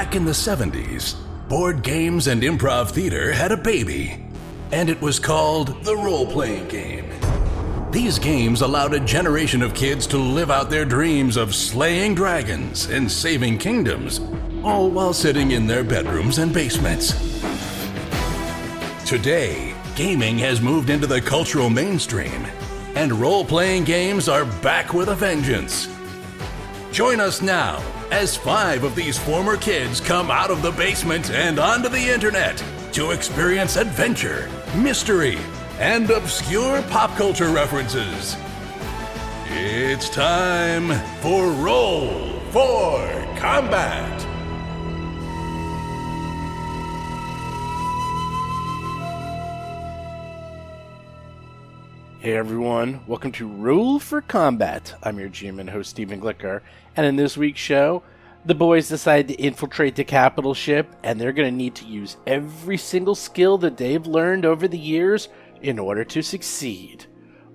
Back in the 70s, board games and improv theater had a baby, and it was called the role-playing game. These games allowed a generation of kids to live out their dreams of slaying dragons and saving kingdoms, all while sitting in their bedrooms and basements. Today, gaming has moved into the cultural mainstream, and role-playing games are back with a vengeance. Join us now as 5 of these former kids come out of the basement and onto the internet to experience adventure, mystery, and obscure pop culture references. It's time for Roll for Combat! Hey everyone, welcome to Roll for Combat. I'm your GM and host Stephen Glicker, and in this week's show, the boys decide to infiltrate the capital ship, and they're going to need to use every single skill that they've learned over the years in order to succeed.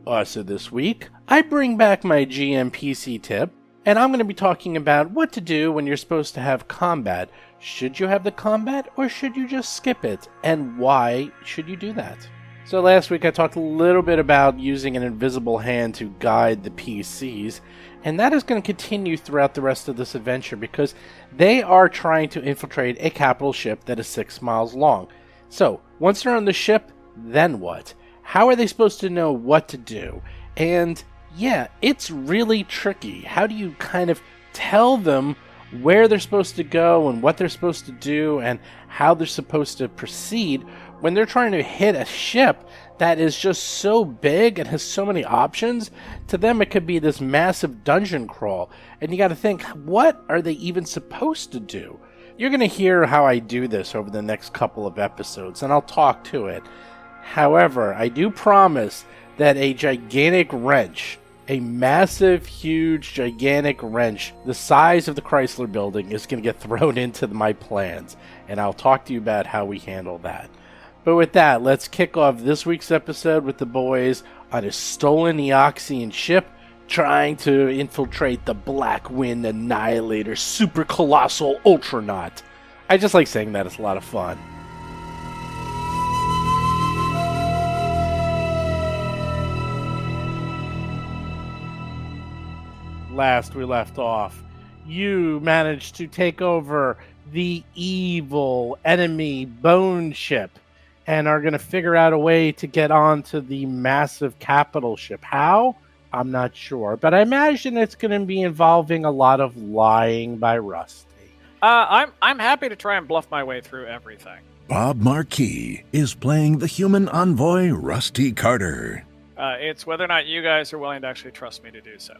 Also this week, I bring back my GM PC tip, and I'm going to be talking about what to do when you're supposed to have combat. Should you have the combat, or should you just skip it, and why should you do that? So last week I talked a little bit about using an invisible hand to guide the PCs, and that is going to continue throughout the rest of this adventure because they are trying to infiltrate a capital ship that is 6 miles long. So, once they're on the ship, then what? How are they supposed to know what to do? And yeah, it's really tricky. How do you kind of tell them where they're supposed to go and what they're supposed to do and how they're supposed to proceed when they're trying to hit a ship that is just so big and has so many options? To them, it could be this massive dungeon crawl. And you got to think, what are they even supposed to do? You're going to hear how I do this over the next couple of episodes, and I'll talk to it. However, I do promise that a gigantic wrench, a massive, huge, gigantic wrench the size of the Chrysler Building is going to get thrown into my plans, and I'll talk to you about how we handle that. But with that, let's kick off this week's episode with the boys on a stolen Eoxian ship trying to infiltrate the Black Wind Annihilator Super Colossal Ultranaut. I just like saying that, it's a lot of fun. Last we left off, you managed to take over the evil enemy Bone Ship and are going to figure out a way to get onto the massive capital ship. How? I'm not sure, but I imagine it's going to be involving a lot of lying by Rusty. I'm happy to try and bluff my way through everything. Bob Marquis is playing the human envoy Rusty Carter. It's whether or not you guys are willing to actually trust me to do so.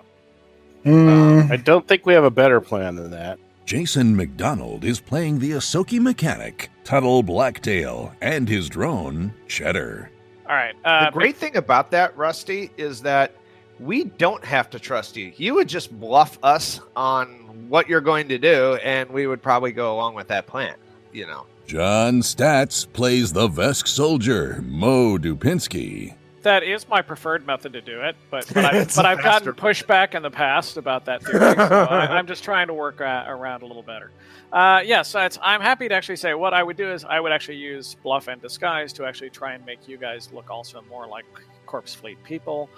I don't think we have a better plan than that. Jason McDonald is playing the Ahsoki mechanic, Tuttle Blacktail, and his drone, Cheddar. All right. The great thing about that, Rusty, is that we don't have to trust you. You would just bluff us on what you're going to do, and we would probably go along with that plan, you know. John Statz plays the Vesk soldier, Mo Dupinsky. That is my preferred method to do it, but I've gotten pushback in the past about that theory, so I'm just trying to work around a little better. Yes, I'm happy to actually say what I would do is I would actually use bluff and disguise to actually try and make you guys look also more like Corpse Fleet people,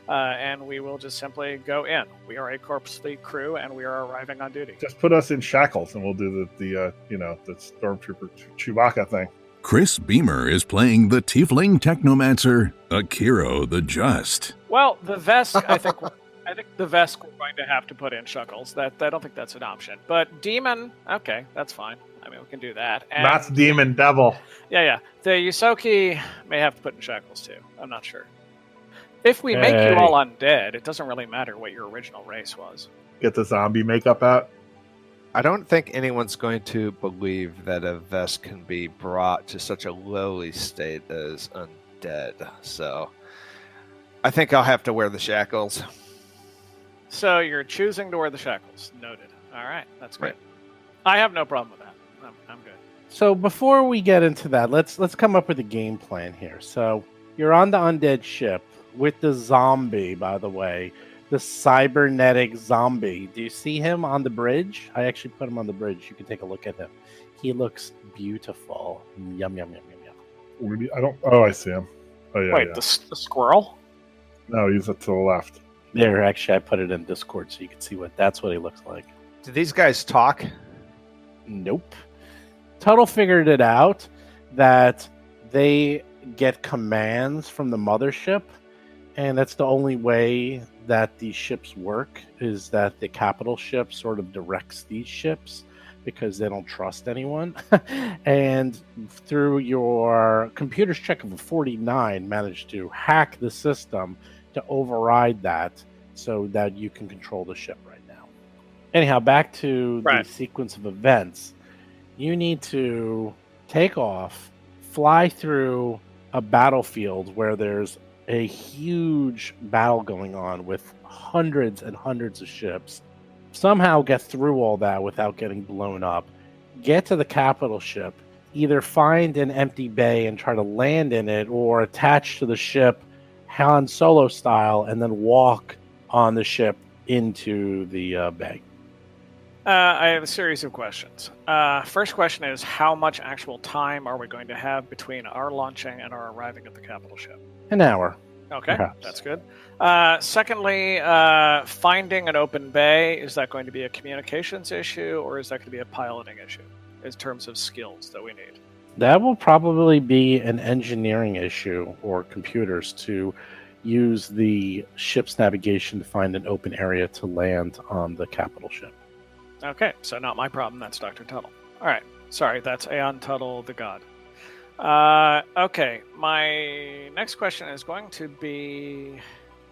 and we will just simply go in. We are a Corpse Fleet crew, and we are arriving on duty. Just put us in shackles, and we'll do the Stormtrooper Chewbacca thing. Chris Beamer is playing the Tiefling Technomancer, Akiro the Just. Well, the Vesk, I think the Vesk we're going to have to put in Shuckles. I don't think that's an option. But Demon, okay, that's fine. I mean, we can do that. And that's Demon Devil. Yeah. The Yusoki may have to put in Shackles too. I'm not sure. If we make you all undead, it doesn't really matter what your original race was. Get the zombie makeup out. I don't think anyone's going to believe that a Vesk can be brought to such a lowly state as undead. So I think I'll have to wear the shackles. So you're choosing to wear the shackles. Noted. All right. That's great. Right. I have no problem with that. I'm good. So before we get into that, let's come up with a game plan here. So you're on the undead ship with the zombie, by the way, the cybernetic zombie. Do you see him on the bridge? I actually put him on the bridge. You can take a look at him. He looks beautiful. Yum, yum, yum, yum, yum. Maybe I don't. Oh, I see him. Oh yeah. Wait, yeah. the squirrel? No, he's to the left. There, actually, I put it in Discord so you can see that's what he looks like. Do these guys talk? Nope. Tuttle figured it out that they get commands from the mothership, and that's the only way that these ships work, is that the capital ship sort of directs these ships because they don't trust anyone. And through your computer's check of a 49, managed to hack the system to override that so that you can control the ship right now. Anyhow, back to the sequence of events. You need to take off, fly through a battlefield where there's a huge battle going on with hundreds and hundreds of ships. Somehow get through all that without getting blown up. Get to the capital ship. Either find an empty bay and try to land in it, or attach to the ship Han Solo style and then walk on the ship into the bay. I have a series of questions. First question is, how much actual time are we going to have between our launching and our arriving at the capital ship? An hour. Okay, perhaps. That's good. Secondly, finding an open bay, is that going to be a communications issue, or is that going to be a piloting issue in terms of skills that we need? That will probably be an engineering issue, or computers to use the ship's navigation to find an open area to land on the capital ship. Okay, so not my problem. That's Dr. Tuttle. All right. Sorry, that's Aeon Tuttle, the god. Okay, my next question is going to be,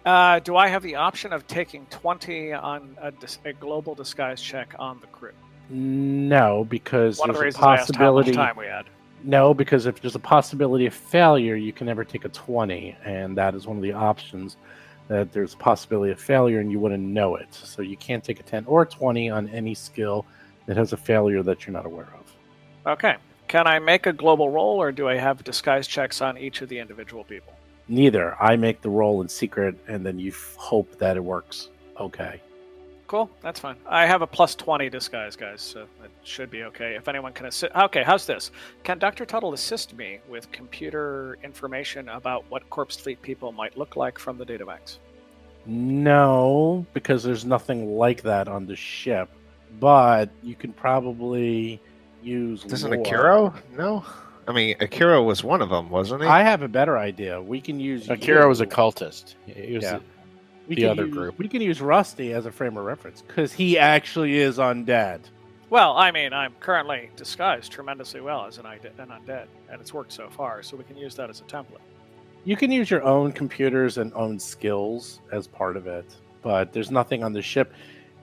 do I have the option of taking 20 on a global disguise check on the crew? No, because One of the there's reasons a I asked how much possibility. time we had. No, because if there's a possibility of failure, you can never take a 20, and that is one of the options, that there's a possibility of failure and you wouldn't know it. So you can't take a 10 or 20 on any skill that has a failure that you're not aware of. Okay. Can I make a global roll, or do I have disguise checks on each of the individual people? Neither. I make the roll in secret, and then you hope that it works. Okay. Cool, that's fine. I have a plus 20 disguise, guys, so it should be okay. If anyone can assist... Okay, how's this? Can Dr. Tuttle assist me with computer information about what Corpse Fleet people might look like from the databanks? No, because there's nothing like that on the ship. But you can probably use Doesn't lore. Akira? No? I mean, Akira was one of them, wasn't he? I have a better idea. We can use Akira you. was a cultist. He was We the can other use- group. We can use Rusty as a frame of reference because he actually is undead. Well, I mean, I'm currently disguised tremendously well as an undead, and it's worked so far, so we can use that as a template. You can use your own computers and own skills as part of it, but there's nothing on the ship.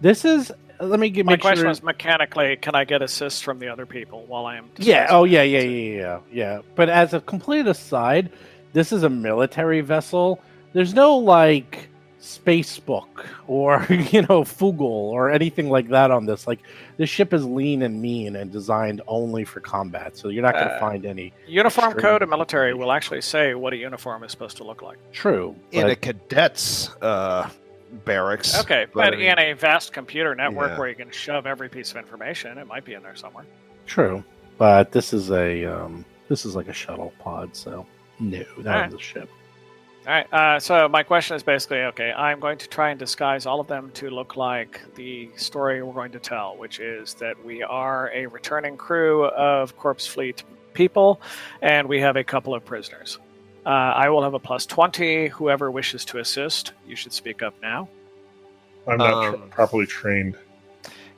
This is. Let me My make question sure. was, mechanically, can I get assists from the other people while I am Yeah. disguised? Oh, yeah. But as a complete aside, this is a military vessel. There's no like space book or Fugal or anything like that on this. Like, this ship is lean and mean and designed only for combat, so you're not going to find any Uniform extreme code of military will actually say what a uniform is supposed to look like. True. In but- a cadet's barracks. Okay, but I but mean, in a vast computer network Yeah. where you can shove every piece of information, it might be in there somewhere. True, but this is like a shuttle pod, so no, not Alright. on the ship. All right, so my question is basically, okay, I'm going to try and disguise all of them to look like the story we're going to tell, which is that we are a returning crew of Corpse Fleet people, and we have a couple of prisoners. I will have a plus 20. Whoever wishes to assist, you should speak up now. I'm not properly trained.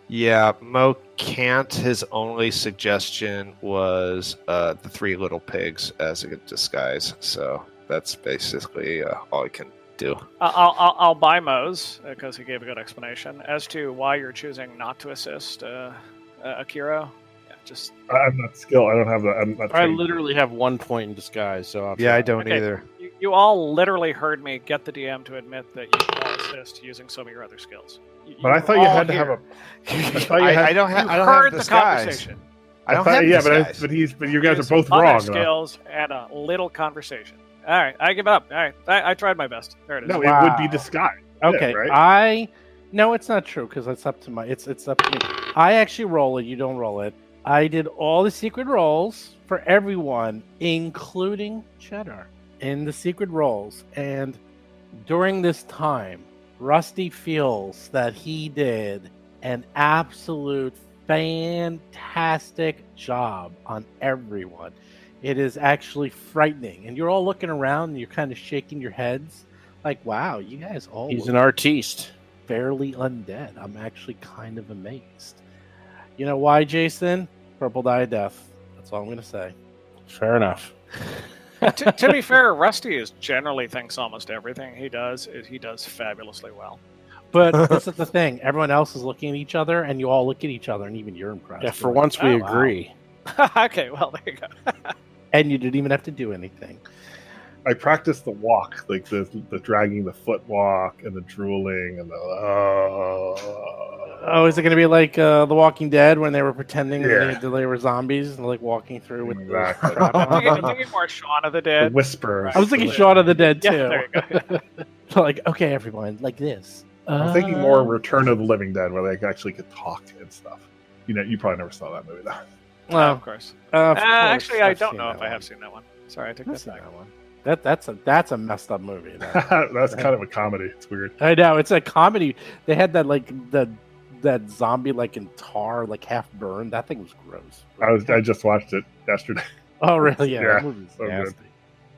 Yeah, Mo can't. His only suggestion was the three little pigs as a disguise. So that's basically all I can do. I'll buy Mo's because he gave a good explanation as to why you're choosing not to assist Akira. Yeah, just I'm not skilled. I don't have that. I'm not I trained. literally have 1 point in disguise, so I'll Yeah, I try. don't Okay. either. you all literally heard me get the DM to admit that you can all assist using some of your other skills. But I thought you all had to have here. a. thought you had- I don't have. You I don't heard have the disguise. conversation. I don't thought- have yeah, disguise. but you guys Use are both other wrong. skills and a little conversation. All right, I give up. All right, I tried my best. There it is. No, Wow. it would be disguised. Okay, right? No, it's not true because it's up to it's up to me. I actually roll it. You don't roll it. I did all the secret rolls for everyone, including Cheddar, in the secret rolls. And during this time, Rusty feels that he did an absolute fantastic job on everyone. It is actually frightening. And you're all looking around and you're kind of shaking your heads like, wow, you guys all He's look an artiste. fairly undead. I'm actually kind of amazed. You know why, Jason? Purple die of death. That's all I'm going to say. Fair enough. To be fair, Rusty generally thinks almost everything he does fabulously well. But this is the thing. Everyone else is looking at each other, and you all look at each other, and even you're impressed. Yeah, for You're once we "Oh, wow." agree. Okay, well, there you go. And you didn't even have to do anything. I practiced the walk, like the dragging the foot walk and the drooling and the. Oh, is it going to be like The Walking Dead when they were pretending Yeah. that they were zombies and like walking through with Exactly. the strap on? I'm thinking more Shaun of the The Dead. whispers. I was thinking Shaun of the Dead too. Yeah, there you go. So like, okay, everyone, like this. I'm thinking more Return of the Living Dead, where they actually could talk and stuff. You know, you probably never saw that movie though. Well, Of course. of course, Actually, I I've don't seen know that if I one. have seen that one. Sorry, I take I've that seen back. that one. That's a messed up movie. That's kind of a comedy. It's weird. I know it's a comedy. They had that like that zombie like in tar, like half burned. That thing was gross. I just watched it yesterday. Oh really? Yeah, Yeah, that movie's so good. nasty.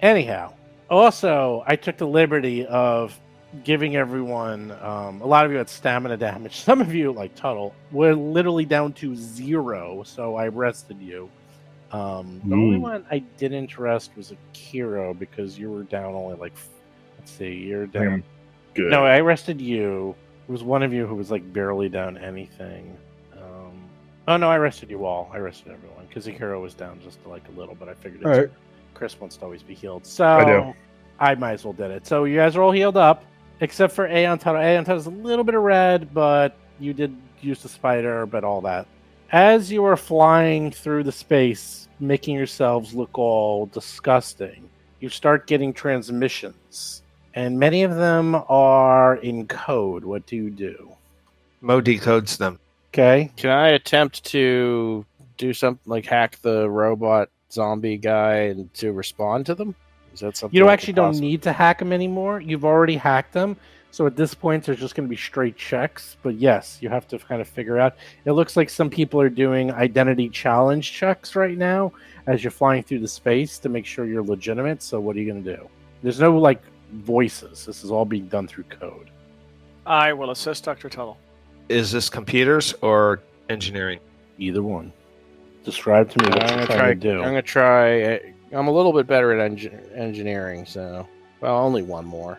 Anyhow, also I took the liberty of giving everyone a lot of you had stamina damage. Some of you, like Tuttle, were literally down to 0, so I rested you. The only one I didn't rest was Akiro because you were down only like, let's see, you're down. I'm good. No, I rested you. It was one of you who was like barely down anything. Oh no, I rested you all. I rested everyone because Akiro was down just like a little, but I figured All right. Chris wants to always be healed. So I do. I might as well did it. So you guys are all healed up, except for Aeon Tuttle. Aeon Tuttle's a little bit of red, but you did use the spider, but all that. As you are flying through the space, making yourselves look all disgusting, you start getting transmissions. And many of them are in code. What do you do? Mo decodes them. Okay. Can I attempt to do something like hack the robot zombie guy and to respond to them? Is that something You I actually could don't possibly- need to hack them anymore. You've already hacked them. So at this point, there's just going to be straight checks. But yes, you have to kind of figure out. It looks like some people are doing identity challenge checks right now as you're flying through the space to make sure you're legitimate. So what are you going to do? There's no like voices. This is all being done through code. I will assist Dr. Tuttle. Is this computers or engineering? Either one. Describe to me what I'm you're gonna trying try. to do. I'm gonna try. I'm a little bit better at engineering, so only one more.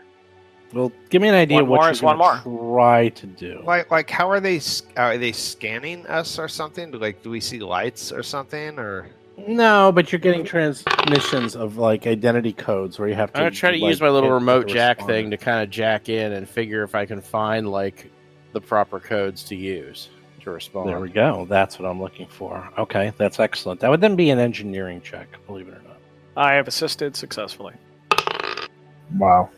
Well, give me an idea One of what more you're is one going to try to do. Like how are they scanning us or something? Do we see lights or something or? No, but you're getting transmissions of like identity codes where you have to. I'm gonna try to like, use my little hit remote the jack responder. thing to kind of jack in and figure if I can find like the proper codes to use to respond. There we go. That's what I'm looking for. Okay, that's excellent. That would then be an engineering check, believe it or not. I have assisted successfully. Wow.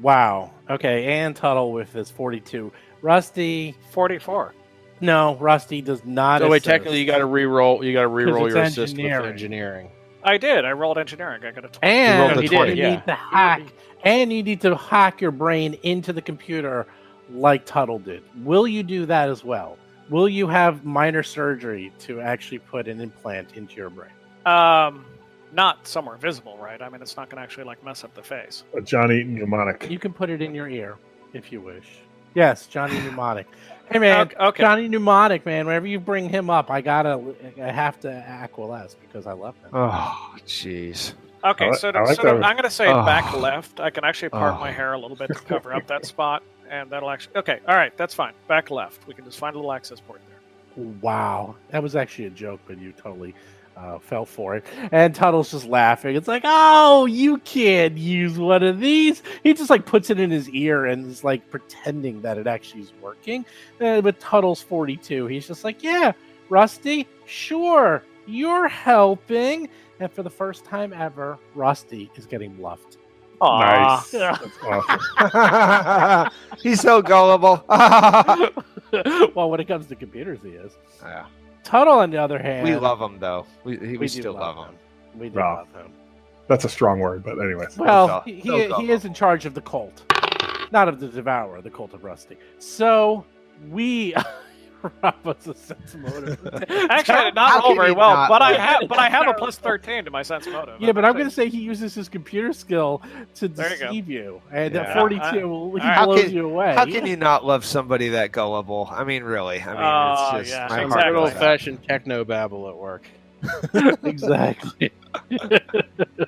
Wow. Okay, and Tuttle with his 42. Rusty. 44. No, Rusty does not. So wait, assist. technically, you got to re-roll. You got to re-roll it's your assist with engineering. engineering. I did. I rolled engineering. I got a 20. And rolled a you 20, need to hack. And you need to hack your brain into the computer like Tuttle did. Will you do that as well? Will you have minor surgery to actually put an implant into your brain? Not somewhere visible, right? I mean, it's not going to actually like mess up the face. Johnny Mnemonic. You can put it in your ear if you wish. Yes, Johnny Mnemonic. Hey man, Okay. Johnny Mnemonic, man. Whenever you bring him up, I have to acquiesce because I love him. Oh, jeez. Okay, I so, like so that. I'm going to say Oh. back left. I can actually part Oh. my hair a little bit to cover up that spot, and that'll actually. Okay, all right, that's fine. Back left. We can just find a little access port there. Wow, that was actually a joke, but you totally fell for it. And Tuttle's just laughing. It's like, oh, you can't use one of these. He just like puts it in his ear and is like pretending that it actually is working. But Tuttle's 42. He's just like, yeah, Rusty, sure, you're helping. And for the first time ever, Rusty is getting bluffed. Aw. Nice. That's awesome. He's so gullible. Well, when it comes to computers, he is. Yeah. Tuttle, on the other hand, We love him though. We do still love him. We do Wow. love him. That's a strong word, but anyways. Well, So- he so is in charge of the cult, not of the Devourer, the cult of Rusty. So we Rob us a sense motive. Actually, I did not How roll can very you well, not but I roll? have a plus 13 to my sense motive. Yeah, but I'm going to say he uses his computer skill to There you go. deceive you, and at Yeah. 42, he Alright. blows you away. How can you not love somebody that gullible? I mean, really. I mean, Oh, it's just yeah, my exactly. heart Good goes old out. fashioned techno babble at work. Exactly.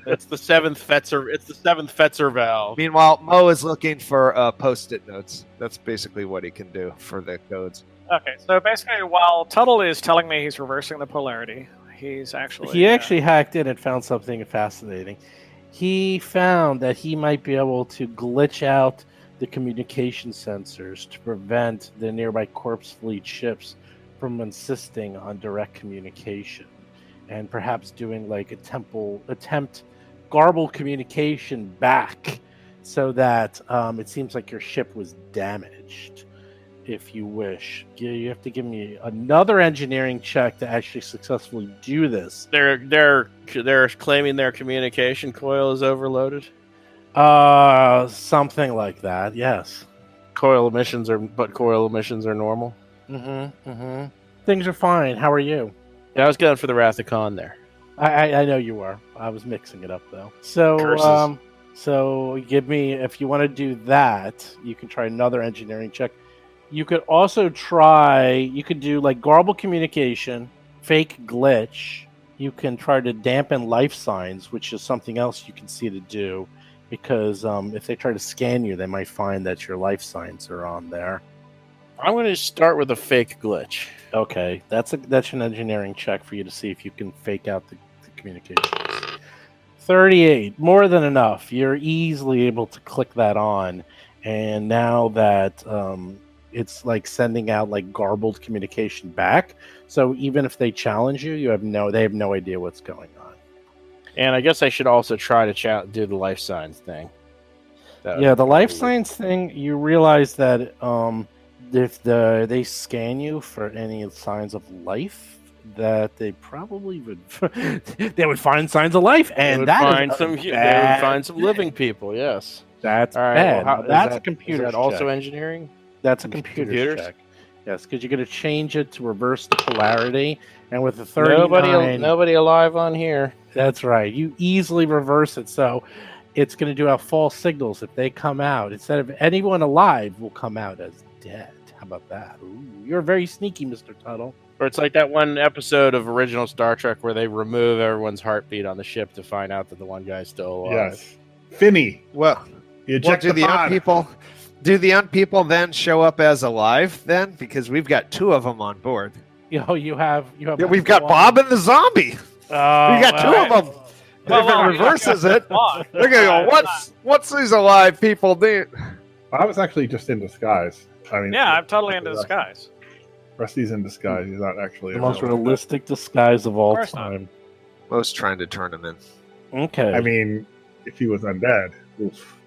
It's the seventh Fetzer. It's the seventh Fetzer valve. Meanwhile, Mo is looking for post-it notes. That's basically what he can do for the codes. Okay, so basically, while Tuttle is telling me he's reversing the polarity, he's actually He actually hacked in and found something fascinating. He found that he might be able to glitch out the communication sensors to prevent the nearby corpse fleet ships from insisting on direct communication, and perhaps doing like attempt garbled communication back, so that it seems like your ship was damaged. If you wish, you have to give me another engineering check to actually successfully do this. They're claiming their communication coil is overloaded. Something like that. Yes. Coil emissions are normal. Mm-hmm. Things are fine. How are you? Yeah, I was going for the Wrath of Khan there. I know you are. I was mixing it up though. So Curses. So give me, if you want to do that, you can try another engineering check. You could also you could do like garble communication, fake glitch. You can try to dampen life signs, which is something else you can see to do, because if they try to scan you, they might find that your life signs are on there. I'm going to start with a fake glitch. Okay, that's an engineering check for you to see if you can fake out the communications. 38, more than enough. You're easily able to click that on, and now that it's like sending out like garbled communication back. So even if they challenge you, they have no idea what's going on. And I guess I should also try to do the life signs thing. Yeah, the life signs thing. You realize that if they scan you for any signs of life, that they probably would find signs of life, and They would find some living people. Yes, That's all right. bad. Well, That's a computer. Is that also check. engineering? That's a computer computers? check. Yes, because you're going to change it to reverse the polarity, and with the 39, Nobody alive on here. that's right. You easily reverse it, so it's going to do out false signals. If they come out, instead of anyone alive, will come out as dead. How about that? Ooh, you're very sneaky, Mr. Tuttle. Or it's like that one episode of original Star Trek where they remove everyone's heartbeat on the ship to find out that the one guy's still alive. Yes. Finney, Well, you well, eject do the pod. unpeople then show up as alive then? Because we've got two of them on board. You have. Yeah, we've got Bob and the zombie. Oh, We got two of them. Well, If well, it reverses it, Well, they're gonna go, what's these alive people do? I was actually just in disguise. I mean, yeah, I'm totally into disguise. Rusty's in disguise. He's not actually the a most real- realistic disguise of all Of course not. time. Most trying to turn him in. Okay. I mean, if he was undead, oof,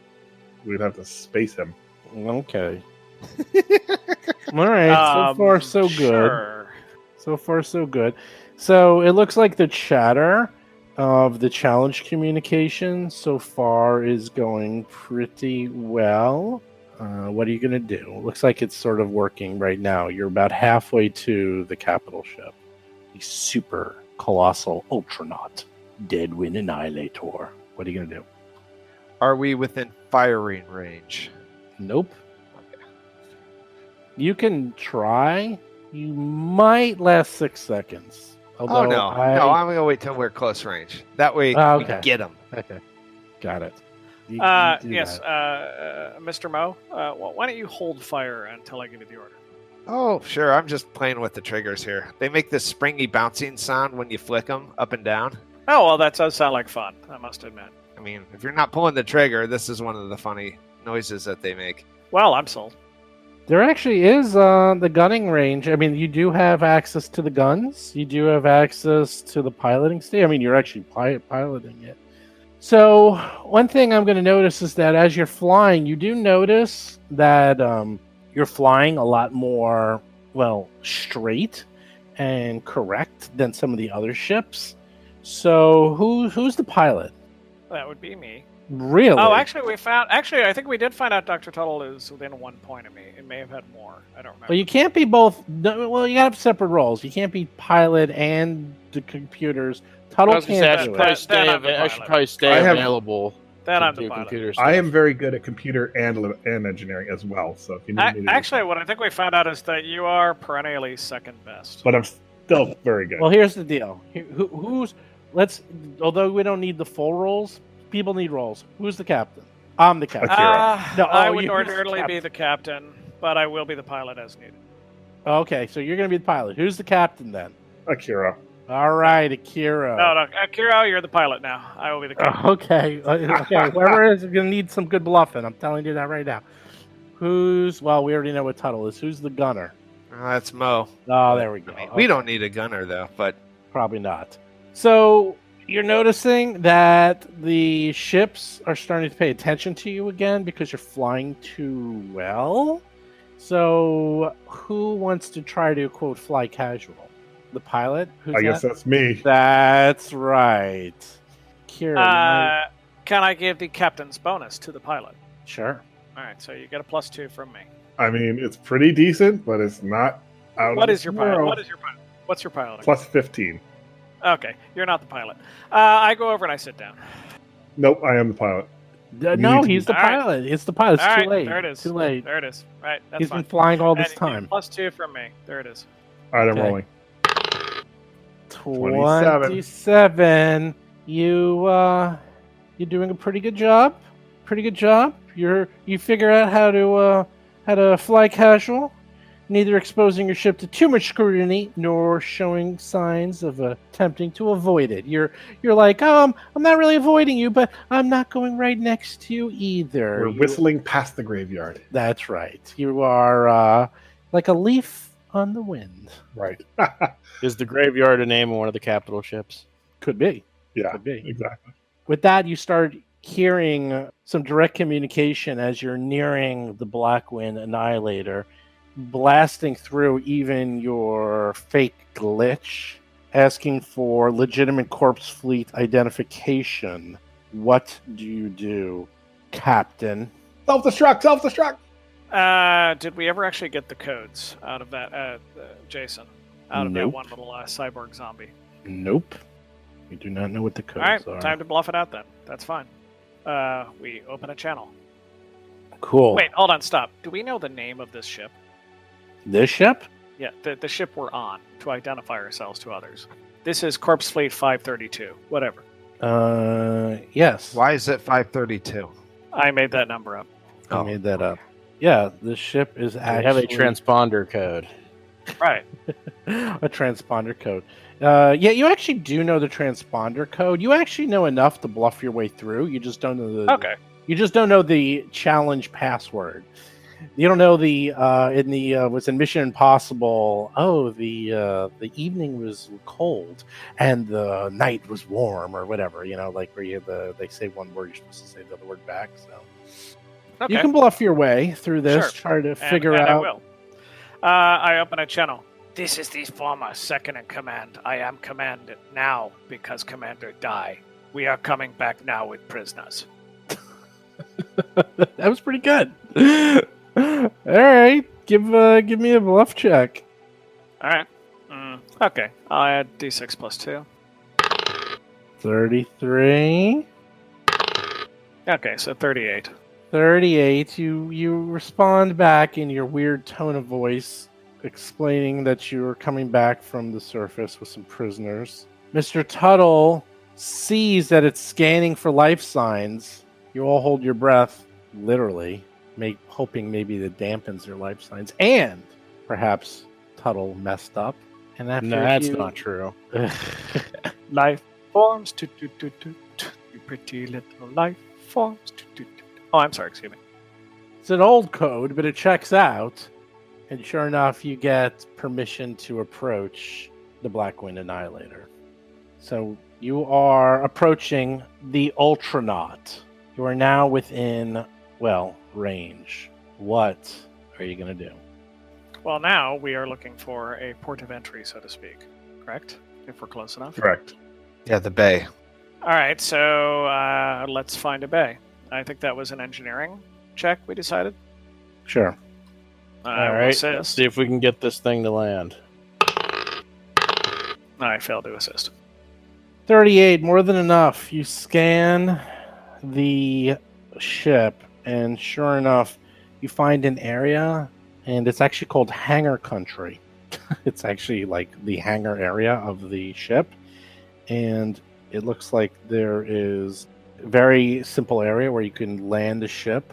we'd have to space him. Okay. All right. So far, so good. Sure. So far, so good. So it looks like the chatter of the challenge communication so far is going pretty well. What are you going to do? It looks like it's sort of working right now. You're about halfway to the capital ship. The super colossal Ultranaut Deadwind Annihilator. What are you going to do? Are we within firing range? Nope. You can try. You might last 6 seconds. Although Oh no, no! I'm gonna wait till we're close range. That way we Okay. can get them. Okay, got it. You do Yes, that. Mr. Mo, why don't you hold fire until I give you the order? Oh, sure. I'm just playing with the triggers here. They make this springy bouncing sound when you flick them up and down. Oh, well, that does sound like fun, I must admit. I mean, if you're not pulling the trigger, this is one of the funny noises that they make. Well, I'm sold. There actually is the gunning range. I mean, you do have access to the guns. You do have access to the piloting state. I mean, you're actually piloting it. So one thing I'm going to notice is that as you're flying, you do notice that you're flying a lot more, well, straight and correct than some of the other ships. So who's the pilot? That would be me. Really? Oh, actually, I think we did find out Dr. Tuttle is within 1 point of me. It may have had more. I don't remember. Well, you can't be both. Well, you got to have separate roles. You can't be pilot and the computers. Tuttle can't do it. I should probably stay available. Then to I'm the do pilot. computer stuff. I am very good at computer and engineering as well. So if you need me to Actually, what I think we found out is that you are perennially second best. but I'm still very good. Well, here's the deal. Although we don't need the full roles, people need roles. Who's the captain? I'm the captain. Akira. I would ordinarily be the captain, but I will be the pilot as needed. Okay, so you're going to be the pilot. Who's the captain then? Akira. All right, Akira. No, Akira, you're the pilot now. I will be the captain. Okay. Whoever is going to need some good bluffing. I'm telling you that right now. Well, we already know what Tuttle is. Who's the gunner? That's Mo. Oh, there we go. I mean, we don't need a gunner though, but Probably not. So you're noticing that the ships are starting to pay attention to you again because you're flying too well. So who wants to try to, quote, fly casual? The pilot? Who's I guess that? that's me. That's right. Kira, Can I give the captain's bonus to the pilot? sure. All right, so you get a +2 from me. I mean, it's pretty decent, but it's not out What of is your this pilot? world. What is your pilot? What's your pilot? Plus 15. Okay, you're not the pilot. I go over and I sit down. Nope, I am the pilot. No, need to he's the All right. pilot. It's the pilot. It's All too right, late. there it is. Too late. There it is. Right, that's He's fine. been flying all this And time. +2 from me. There it is. All right, I'm Okay. rolling. 27. You're doing a pretty good job. Pretty good job. You figure out how to fly casual, neither exposing your ship to too much scrutiny nor showing signs of attempting to avoid it. You're like, I'm not really avoiding you, but I'm not going right next to you either. We're whistling past the graveyard. That's right. You are like a leaf on the wind. Right. Is the graveyard a name of one of the capital ships? Could be. Yeah, Could be. exactly. With that, you start hearing some direct communication as you're nearing the Blackwind Annihilator, blasting through even your fake glitch, asking for legitimate corpse fleet identification. What do you do, Captain? Self-destruct! Self-destruct! Did we ever actually get the codes out of that, Jason? Out of that Nope. one little cyborg zombie? Nope. You do not know what the codes All right, are. time to bluff it out then. That's fine. We open a channel. Cool. Wait, hold on, stop. Do we know the name of this ship? This ship? Yeah, the ship we're on to identify ourselves to others. This is Corpse Fleet 532. Whatever. Yes. why is it 532? I made that number up. I made that up. Yeah, this ship is I have a actually transponder code. Right. a transponder code. Yeah, you actually do know the transponder code. You actually know enough to bluff your way through. You just don't know the. Okay. You just don't know the challenge password. You don't know the was in Mission Impossible. Oh, the evening was cold and the night was warm, or whatever. You know, like where they say one word, you're supposed to say the other word back. So Okay. you can bluff your way through this. Sure. Try to figure and out. I will. I open a channel. This is the former second in command. I am commanded now because Commander died. We are coming back now with prisoners. That was pretty good. All right, give me a bluff check. All right. Okay. I'll add D6 plus 2. 33. Okay, so 38. 38. You respond back in your weird tone of voice, explaining that you are coming back from the surface with some prisoners. Mr. Tuttle sees that it's scanning for life signs. You all hold your breath, literally, hoping maybe that dampens their life signs. And perhaps Tuttle messed up. And after No, that's you- not true. Life forms. You pretty little life forms. Oh, I'm sorry. Excuse me. It's an old code, but it checks out. And sure enough, you get permission to approach the Blackwind Annihilator. So you are approaching the Ultranaut. You are now within, range. What are you going to do? Well, now we are looking for a port of entry, so to speak. Correct? If we're close enough. Correct. Yeah, the bay. All right, so let's find a bay. I think that was an engineering check, we decided. Sure. I All will right. assist. See if we can get this thing to land. I failed to assist. 38, more than enough. You scan the ship, and sure enough, you find an area, and it's actually called Hangar Country. It's actually like the hangar area of the ship, and it looks like there is a very simple area where you can land the ship,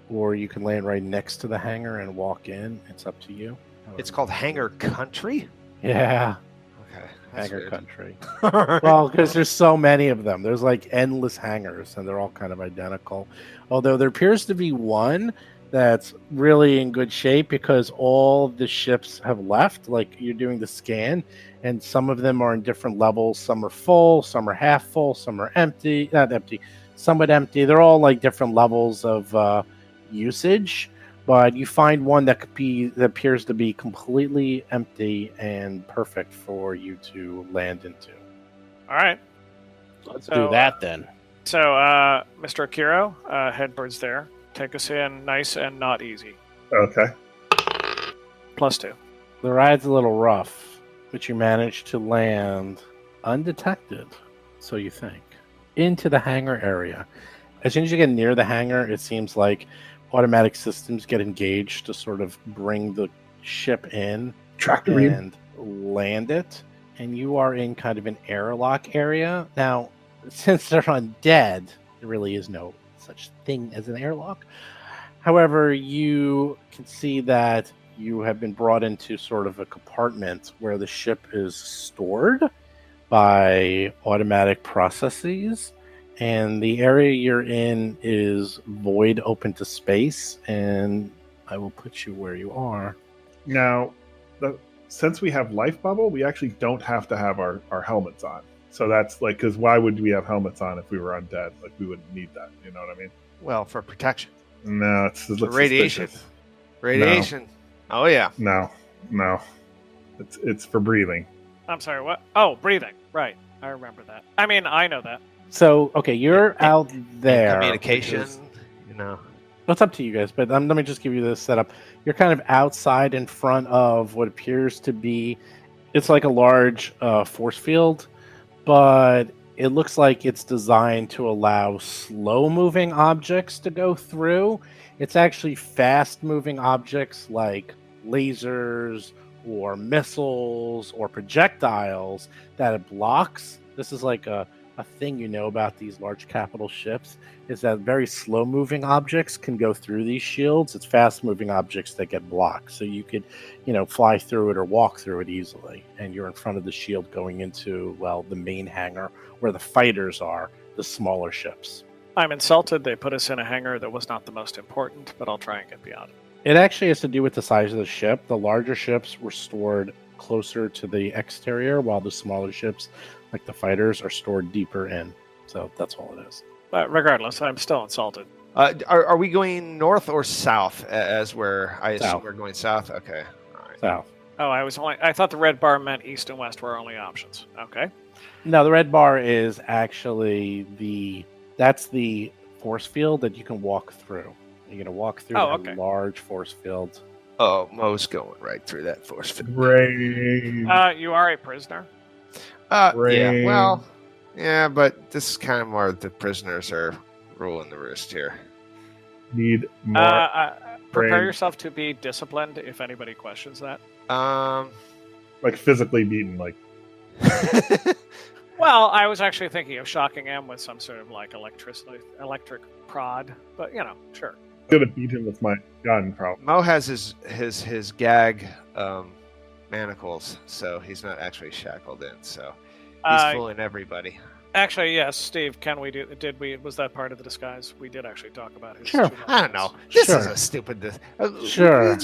or you can land right next to the hangar and walk in. It's up to you. It's called Hangar Country? Yeah, Okay. That's Hangar weird. Country. Well, because there's so many of them. There's like endless hangars, and they're all kind of identical. Although there appears to be one that's really in good shape because all the ships have left. Like you're doing the scan, and some of them are in different levels. Some are full, some are half full, some are empty. Not empty, somewhat empty. They're all like different levels of usage. But you find one that appears to be completely empty and perfect for you to land into. All right. Let's So, do that then. So, Mr. Akiro, head towards there. Take us in nice and not easy. Okay. +2. The ride's a little rough, but you manage to land undetected, so you think, into the hangar area. As soon as you get near the hangar, it seems like automatic systems get engaged to sort of bring the ship in Tractor beam. and land it. And you are in kind of an airlock area. Now, since they're undead, there really is no such thing as an airlock. However, you can see that you have been brought into sort of a compartment where the ship is stored by automatic processes. And the area you're in is void open to space. And I will put you where you are. Now, since we have life bubble, we actually don't have to have our helmets on. So that's like, because why would we have helmets on if we were undead? Like, we wouldn't need that. You know what I mean? Well, for protection. No, it looks radiation. suspicious. Radiation. Oh, yeah. No. It's for breathing. I'm sorry, what? Oh, breathing. Right. I remember that. I mean, I know that. So, okay, you're out there. Communication, because- you know. It's up to you guys, but let me just give you this setup. You're kind of outside in front of what appears to be, it's like a large force field, but it looks like it's designed to allow slow-moving objects to go through. It's actually fast-moving objects like lasers or missiles or projectiles that it blocks. This is like a thing you know about these large capital ships is that very slow moving objects can go through these shields. It's fast moving objects that get blocked. So you could, fly through it or walk through it easily. And you're in front of the shield going into, the main hangar where the fighters are, the smaller ships. I'm insulted they put us in a hangar that was not the most important, but I'll try and get beyond it. It actually has to do with the size of the ship. The larger ships were stored closer to the exterior, while the smaller ships, like the fighters, are stored deeper in. So that's all it is. But regardless, I'm still insulted. Are we going north or south as I assume South. we're going south? Okay. All right. South. Oh, I thought the red bar meant east and west were our only options. Okay. No, the red bar is actually that's the force field that you can walk through. You're going to walk through okay. a large force field. Oh, Mo's going right through that force field. Great. You are a prisoner. Yeah, Rain. well, yeah, but this is kind of more the prisoners are ruling the roost here. Need more. Prepare Rain. yourself to be disciplined if anybody questions that. Like physically beaten. Like, Well, I was actually thinking of shocking him with some sort of like electric prod, but sure. I'm gonna beat him with my gun, probably. Mo has his gag manacles, so he's not actually shackled in. So he's fooling everybody. Actually, yes, Steve. Was that part of the disguise? We did actually talk about it. Sure. I don't know. This Sure. is a stupid. Sure.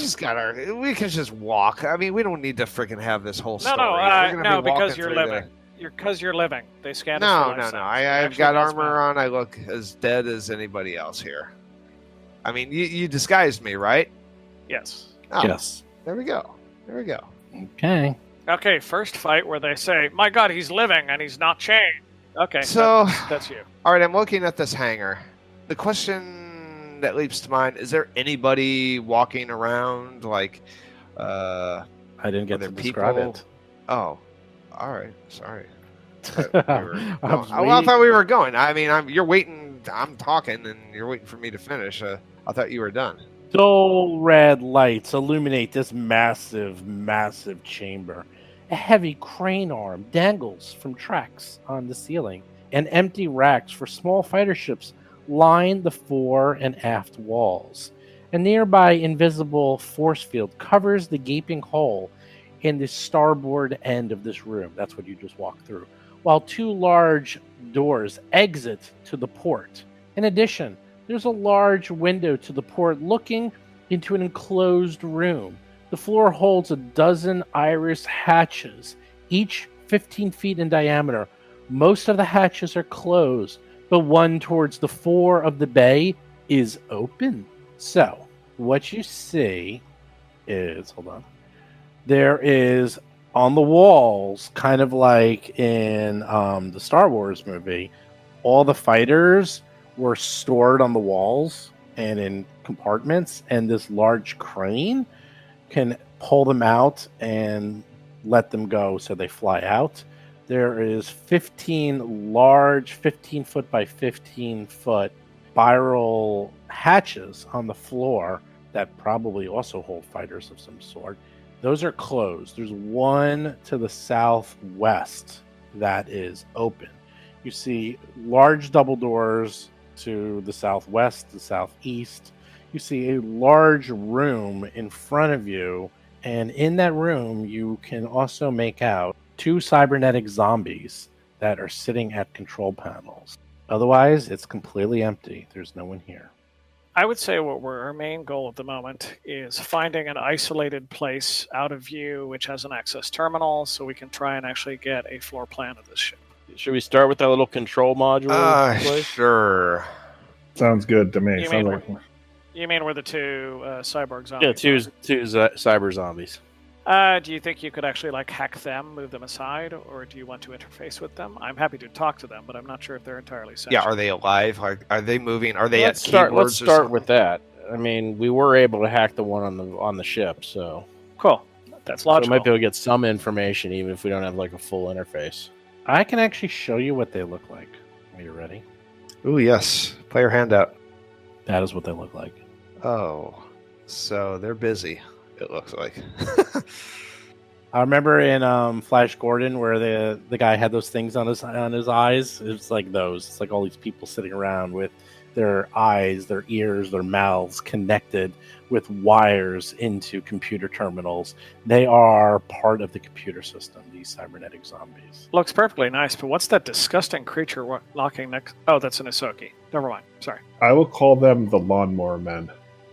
We can just walk. I mean, we don't need to freaking have this whole story. No, We're gonna be because walking you're through living. Because you're living. They scan us No, for no, life no. signs. It I've actually got does armor matter. on. I look as dead as anybody else here. I mean, you disguised me, right? Yes. Oh, Yes. There we go. There we go. Okay. Okay, first fight where they say, "My God, he's living and he's not chained." Okay, So, that's you. all right, I'm looking at this hangar. The question that leaps to mind, is there anybody walking around? Like, I didn't get there to describe people? it. Oh, all right. Sorry. I I thought we were going. I mean, you're waiting. I'm talking, and you're waiting for me to finish. I thought you were done. Dull red lights illuminate this massive, massive chamber. A heavy crane arm dangles from tracks on the ceiling, and empty racks for small fighter ships line the fore and aft walls. A nearby invisible force field covers the gaping hole in the starboard end of this room. That's what you just walked through. While two large doors exit to the port. In addition, there's a large window to the port looking into an enclosed room. The floor holds a dozen iris hatches, each 15 feet in diameter. Most of the hatches are closed, but one towards the fore of the bay is open. So, what you see is, hold on, there is on the walls, kind of like in the Star Wars movie, all the fighters were stored on the walls and in compartments, and this large crane can pull them out and let them go so they fly out. There is 15 large 15 foot by 15 foot spiral hatches on the floor that probably also hold fighters of some sort. Those are closed. There's one to the southwest that is open. You see large double doors to the southwest, the southeast. You see a large room in front of you, and in that room you can also make out two cybernetic zombies that are sitting at control panels. Otherwise, it's completely empty. There's no one here. I would say our main goal at the moment is finding an isolated place out of view which has an access terminal so we can try and actually get a floor plan of this ship. Should we start with that little control module? place? Sure. Sounds good to me. You Sounds mean, like you mean we're the two cyborg zombies? Yeah, two cyber zombies. Do you think you could actually hack them, move them aside, or do you want to interface with them? I'm happy to talk to them, but I'm not sure if they're entirely sentient. Yeah, are they alive? Are they moving? Are they Let's at start. keyboards? Let's start with that. I mean, we were able to hack the one on the ship, so Cool. That's we logical. might be able to get some information, even if we don't have a full interface. I can actually show you what they look like. Are you ready? Ooh, yes. Player handout. That is what they look like. Oh, so they're busy. It looks like. I remember in Flash Gordon where the guy had those things on his eyes. It's like those. It's like all these people sitting around with their eyes, their ears, their mouths connected with wires into computer terminals. They are part of the computer system, these cybernetic zombies. Looks perfectly nice, but what's that disgusting creature locking next? Oh, that's an Isoki. Never mind. Sorry. I will call them the lawnmower men.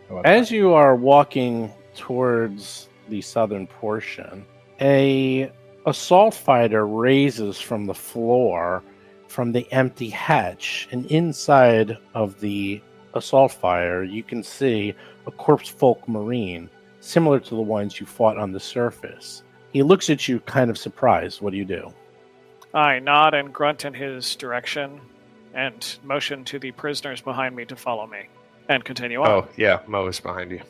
How about As you are walking towards the southern portion, a assault fighter raises from the floor from the empty hatch, and inside of the assault fighter you can see a corpse folk marine similar to the ones you fought on the surface. He looks at you kind of surprised. What do you do? I nod and grunt in his direction and motion to the prisoners behind me to follow me and continue on. Oh, yeah. Mo is behind you.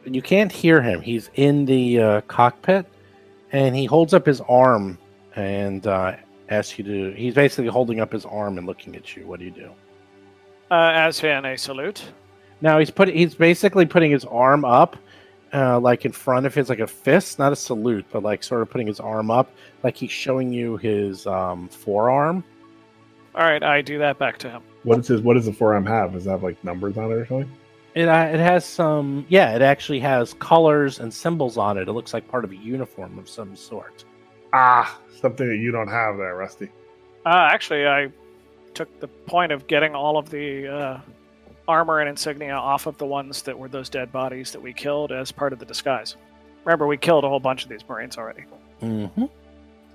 You can't hear him. He's in the cockpit, and he holds up his arm and asks you to. He's basically holding up his arm and looking at you. What do you do? As in a salute. Now he's basically putting his arm up, like in front of his, like a fist, not a salute, but like sort of putting his arm up, like he's showing you his forearm. All right, I do that back to him. what does the forearm have? Does it have like numbers on it or something? It has some. Yeah, it actually has colors and symbols on it. It looks like part of a uniform of some sort. Something that you don't have there, Rusty. Actually, I took the point of getting all of the armor and insignia off of the ones that were those dead bodies that we killed as part of the disguise. Remember, we killed a whole bunch of these Marines already. Mm-hmm.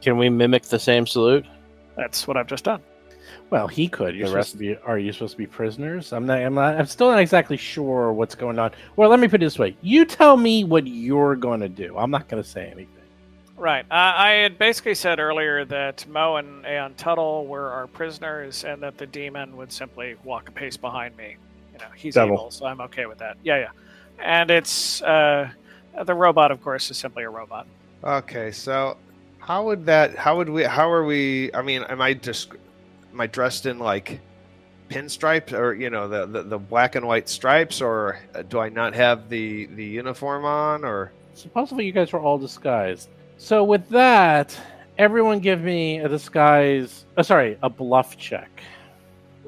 Can we mimic the same salute? That's what I've just done. Well, he could. The rest- Are you supposed to be prisoners? I'm still not exactly sure what's going on. Well, let me put it this way. You tell me what you're going to do. I'm not going to say anything. Right. I had basically said earlier that Mo and Tuttle were our prisoners, and that the demon would simply walk a pace behind me. He's Devil. evil, so I'm okay with that. Yeah. And it's the robot, of course, is simply a robot. Okay, so how are we? I mean, am I dressed in like pinstripes, or the black and white stripes, or do I not have the uniform on, or? Supposedly you guys were all disguised. So with that, everyone give me a bluff check.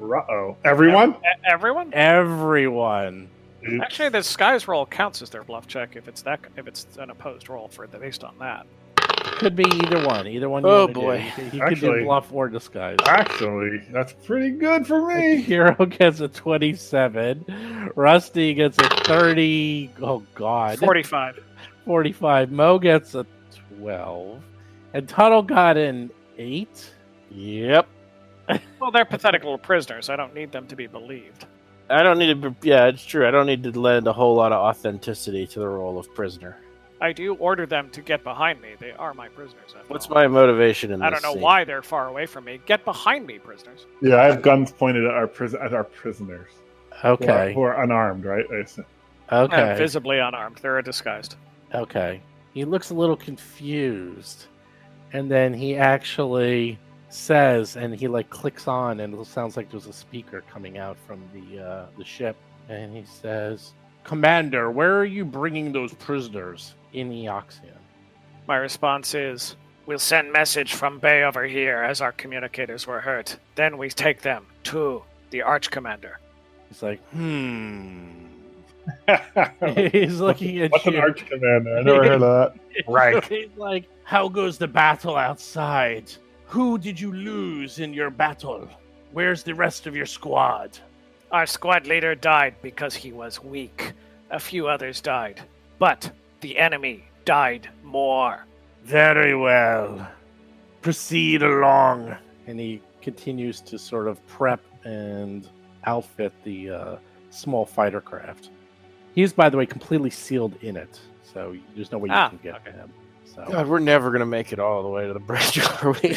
Uh-oh. Everyone? Everyone? Everyone. Oops. Actually, the disguise roll counts as their bluff check if it's an opposed roll based on that. Could be either one. Either one. Oh, you wanna do. boy. He could do Actually- bluff or disguise. Actually, that's pretty good for me. Hero gets a 27. Rusty gets a 30. Oh God. 45. 45. Mo gets a 12. And Tuttle got an 8. Yep. Well, they're pathetic little prisoners. I don't need them to be believed. I don't need to. Yeah, it's true. I don't need to lend a whole lot of authenticity to the role of prisoner. I do order them to get behind me. They are my prisoners. after What's all. my motivation in this? I don't know scene? why they're far away from me. Get behind me, prisoners. Yeah, I have guns pointed at our prisoners. Okay. Who are unarmed, right? I assume. Okay. Visibly unarmed. They're disguised. Okay. He looks a little confused. And then he actually says, and he like clicks on, and it sounds like there's a speaker coming out from the ship. And he says, "Commander, where are you bringing those prisoners in Eoxian?" My response is, we'll send message from Bay over here as our communicators were hurt. Then we take them to the Arch Commander. He's like, He's looking at What's you. an arch commander? I never heard of that. Rank. He's like, "How goes the battle outside? Who did you lose in your battle? Where's the rest of your squad?" Our squad leader died because he was weak. A few others died. But the enemy died more. "Very well. Proceed along." And he continues to sort of prep and outfit the small fighter craft. He's, by the way, completely sealed in it, so there's no way you can get to him. So. God, we're never gonna make it all the way to the bridge, are we?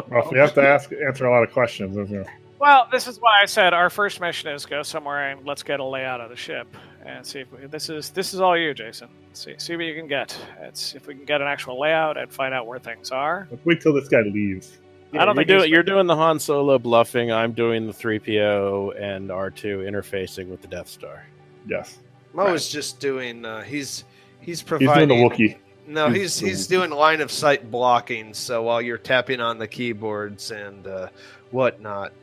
Well, we have to answer a lot of questions. Isn't it? Well, this is why I said our first mission is go somewhere and let's get a layout of the ship and see if this is all you, Jason. See what you can get. If we can get an actual layout and find out where things are. Let's wait till this guy leaves. I don't think you're doing the Han Solo bluffing. I'm doing the 3PO and R2 interfacing with the Death Star. Yes. Mo is just doing. He's He's providing. doing the Wookiee. No, he's doing line of sight blocking. So while you're tapping on the keyboards and whatnot,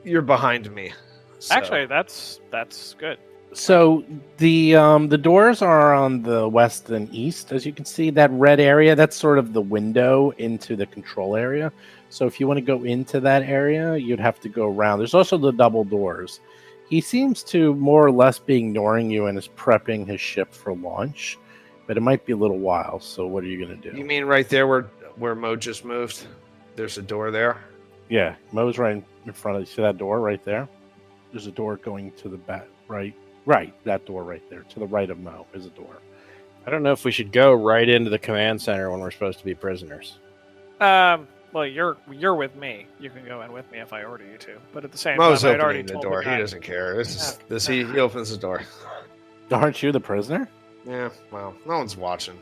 you're behind me. So. Actually, that's good. So the doors are on the west and east, as you can see. That red area, that's sort of the window into the control area. So if you want to go into that area, you'd have to go around. There's also the double doors. He seems to more or less be ignoring you and is prepping his ship for launch, but it might be a little while. So what are you going to do? You mean right there where Mo just moved? There's a door there. Yeah, Mo's right in front of you. See that door right there? There's a door going to the back, right. Right, that door right there. To the right of Mo is a door. I don't know if we should go right into the command center when we're supposed to be prisoners. Well, you're with me. You can go in with me if I order you to. But at the same Mo's time, I'd already opening the told door. the He guy- doesn't care. He opens the door. Aren't you the prisoner? Yeah, well, no one's watching.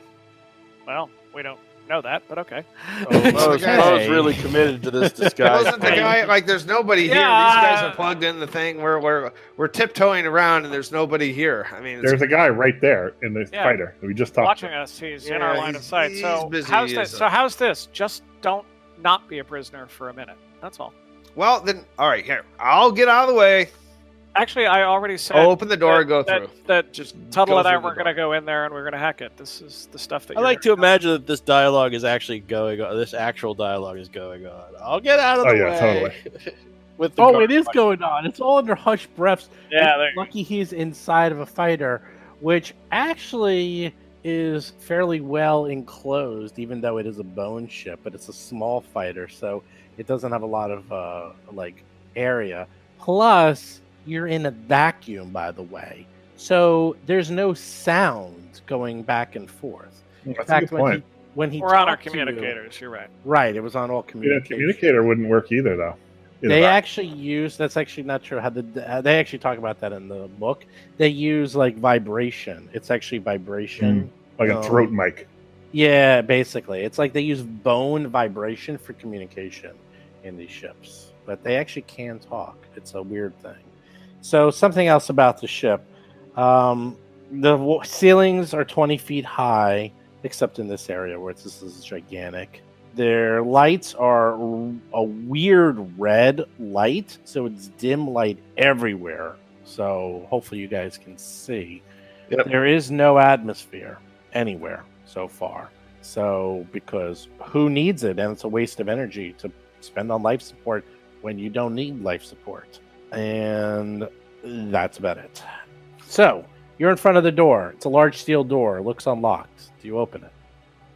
Well, we don't know that, but okay. Mo's okay. really committed to this disguise. Wasn't the thing. guy like? There's nobody here. These guys are plugged in the thing. We're tiptoeing around, and there's nobody here. I mean, There's a guy right there in the Yeah. fighter that we just talked Watching to. us, he's Yeah, in our line of sight. he's So busy how's as this? a- So how's this? Just don't not be a prisoner for a minute. That's all. well, then, all right, here. I'll get out of the way. Actually, I already said. I'll open the door and go that, through. That Just Tuttle go and I through the were going to door. go in there and we're going to hack it. This is the stuff that I like to imagine that this dialogue is actually going on. This actual dialogue is going on. I'll get out of the Oh, yeah, way. totally. With the Oh, guard it is fighting. going on. It's all under hushed breaths. Yeah, there you go. Lucky he's inside of a fighter, which actually is fairly well enclosed, even though it is a bone ship, but it's a small fighter, so it doesn't have a lot of area. Plus, you're in a vacuum, by the way, so there's no sound going back and forth. That's a good point. When he We're on our talked to communicators. You're right. right, it was on all Yeah, communication. communicator wouldn't work either, though. They actually use, that's actually not true. They actually talk about that in the book. They use like vibration. It's actually vibration. Like a throat mic. Yeah, basically. It's like they use bone vibration for communication in these ships. But they actually can talk. It's a weird thing. So something else about the ship. The ceilings are 20 feet high, except in this area where this is gigantic. Their lights are a weird red light, so it's dim light everywhere. So hopefully you guys can see. Yep. There is no atmosphere anywhere so far. So, because who needs it? And it's a waste of energy to spend on life support when you don't need life support. And that's about it. So, you're in front of the door. It's a large steel door. It looks unlocked. Do you open it?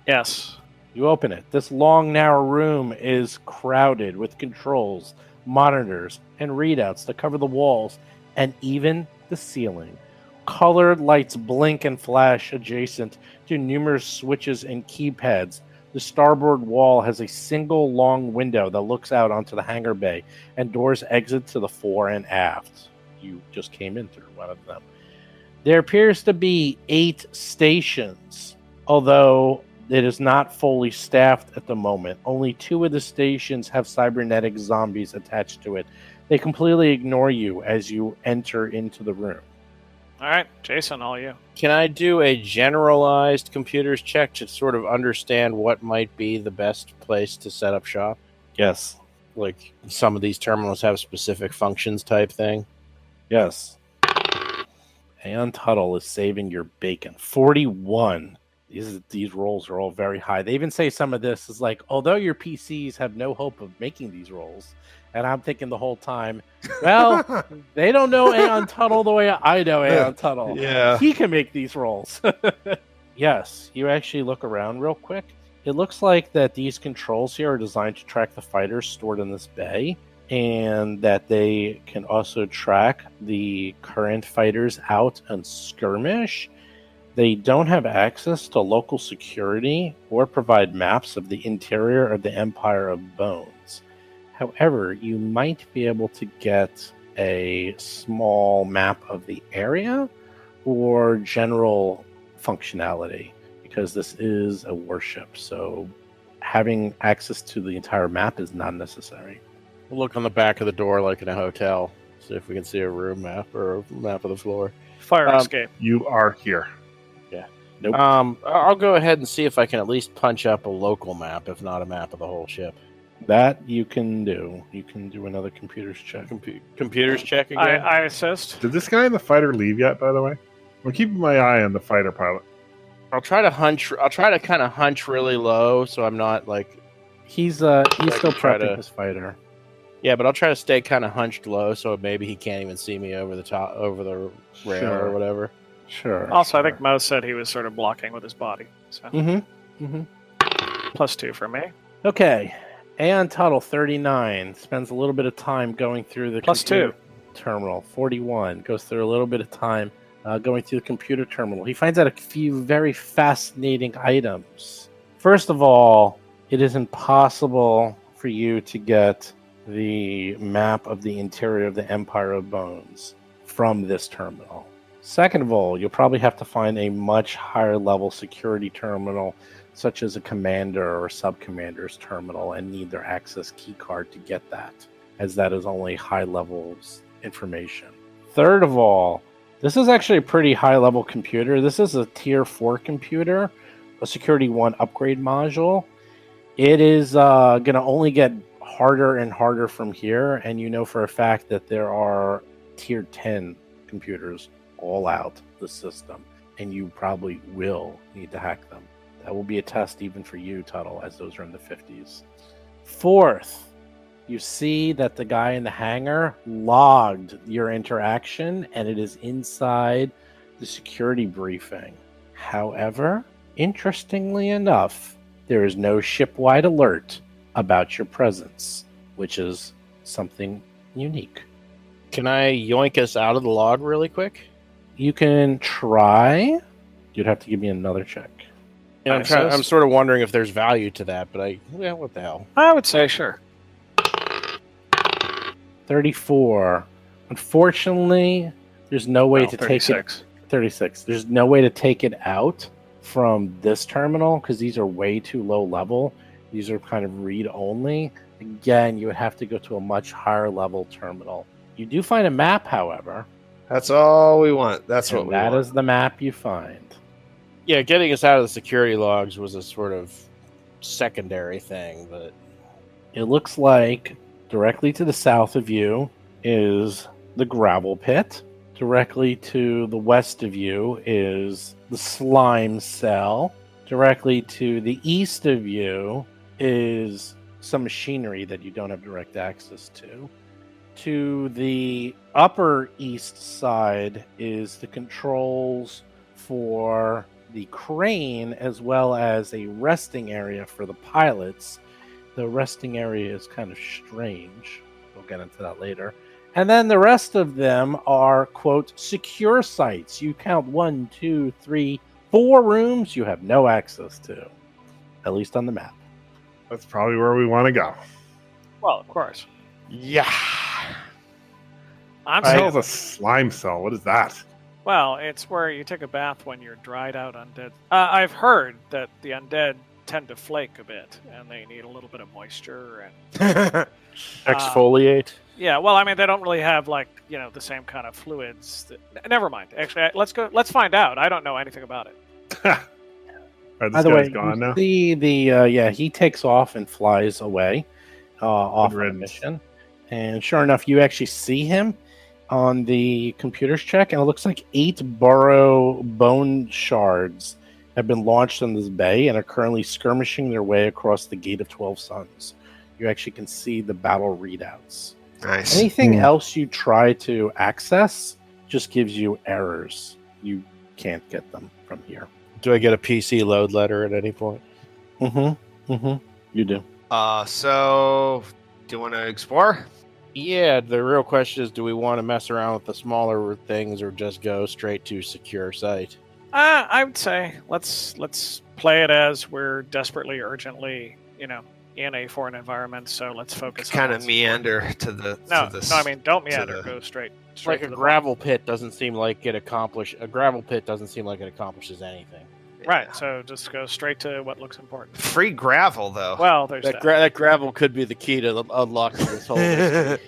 Yes. You open it. This long, narrow room is crowded with controls, monitors, and readouts that cover the walls and even the ceiling. Colored lights blink and flash adjacent to numerous switches and keypads. The starboard wall has a single long window that looks out onto the hangar bay, and doors exit to the fore and aft. You just came in through one of them. There appears to be 8 stations, although it is not fully staffed at the moment. Only 2 of the stations have cybernetic zombies attached to it. They completely ignore you as you enter into the room. All right, Jason, all you. Can I do a generalized computers check to sort of understand what might be the best place to set up shop? Yes. Like some of these terminals have specific functions type thing. Yes. And Tuttle is saving your bacon. 41. These rolls are all very high. They even say some of this is like, although your PCs have no hope of making these rolls. And I'm thinking the whole time, well, they don't know Aeon Tuttle the way I know Aeon Tuttle. Yeah. He can make these rolls. Yes, you actually look around real quick. It looks like that these controls here are designed to track the fighters stored in this bay, and that they can also track the current fighters out on skirmish. They don't have access to local security or provide maps of the interior of the Empire of Bones. However, you might be able to get a small map of the area or general functionality, because this is a warship, so having access to the entire map is not necessary. We'll look on the back of the door like in a hotel, see if we can see a room map or a map of the floor. Fire escape. You are here. Nope. I'll go ahead and see if I can at least punch up a local map, if not a map of the whole ship. That you can do. You can do another computer's check. Computers check again? I assist. Did this guy in the fighter leave yet, by the way? I'm keeping my eye on the fighter pilot. I'll try to kind of hunch really low, so I'm not like... He's still try prepping to- his fighter. Yeah, but I'll try to stay kind of hunched low, so maybe he can't even see me over the top, over the rail Sure. or whatever. Sure. Also, I think Mo said he was sort of blocking with his body. So +2 for me. Okay. Aeon Tuttle, 39, spends a little bit of time going through the +2. computer terminal. 41, goes through a little bit of time going through the computer terminal. He finds out a few very fascinating items. First of all, it is impossible for you to get the map of the interior of the Empire of Bones from this terminal. Second of all, you'll probably have to find a much higher level security terminal, such as a commander or sub-commander's terminal, and need their access key card to get that, as that is only high levels information. Third of all, this is actually a pretty high level computer. This is a tier 4 computer, a security 1 upgrade module. It is going to only get harder and harder from here, and you know for a fact that there are tier 10 computers all out the system, and you probably will need to hack them. That will be a test even for you, Tuttle, as those are in the 50s. Fourth, you see that the guy in the hangar logged your interaction, and it is inside the security briefing. However, interestingly enough, there is no ship-wide alert about your presence, which is something unique. Can I yoink us out of the log really quick? You can try. You'd have to give me another check. Yeah, I'm sort of wondering if there's value to that, but what the hell? I would say sure. 34. Unfortunately, there's no way to 36. take it. 36. There's no way to take it out from this terminal because these are way too low level. These are kind of read only. Again, you would have to go to a much higher level terminal. You do find a map, however. That's all we want. That's and what we that want. is the map you find. Yeah, getting us out of the security logs was a sort of secondary thing, but It looks like directly to the south of you is the gravel pit. Directly to the west of you is the slime cell. Directly to the east of you is some machinery that you don't have direct access to. To the upper east side is the controls for the crane, as well as a resting area for the pilots. The resting area is kind of strange. We'll get into that later. And then the rest of them are, quote, secure sites. You count 1, 2, 3, 4 rooms you have no access to, at least on the map. That's probably where we want to go. Well, of course. Yeah. I'm What the saying, hell's a slime cell? What is that? well, it's where you take a bath when you're dried out undead. I've heard that the undead tend to flake a bit, and they need a little bit of moisture. And exfoliate. yeah, well, I mean, they don't really have the same kind of fluids. Never mind. Actually, let's go. Let's find out. I don't know anything about it. This By the guy's way, gone now. he takes off and flies away off on a riddance. mission. And sure enough, you actually see him on the computer's check, and it looks like 8 burrow bone shards have been launched in this bay and are currently skirmishing their way across the Gate of 12 Suns. You actually can see the battle readouts. Nice. Anything else you try to access just gives you errors. You can't get them from here. Do I get a PC load letter at any point? You do. So do you want to explore? Yeah, the real question is, do we want to mess around with the smaller things or just go straight to secure site? I would say let's play it as we're desperately, urgently, in a foreign environment. So let's focus. Kind on of meander to the. No, to the, no. I mean, don't meander. the- Go straight. Like to a the gravel pit doesn't seem like it accomplishes anything. Right. So just go straight to what looks important. Free gravel though. Well, there's That, that. that gravel could be the key to unlocking this whole mystery.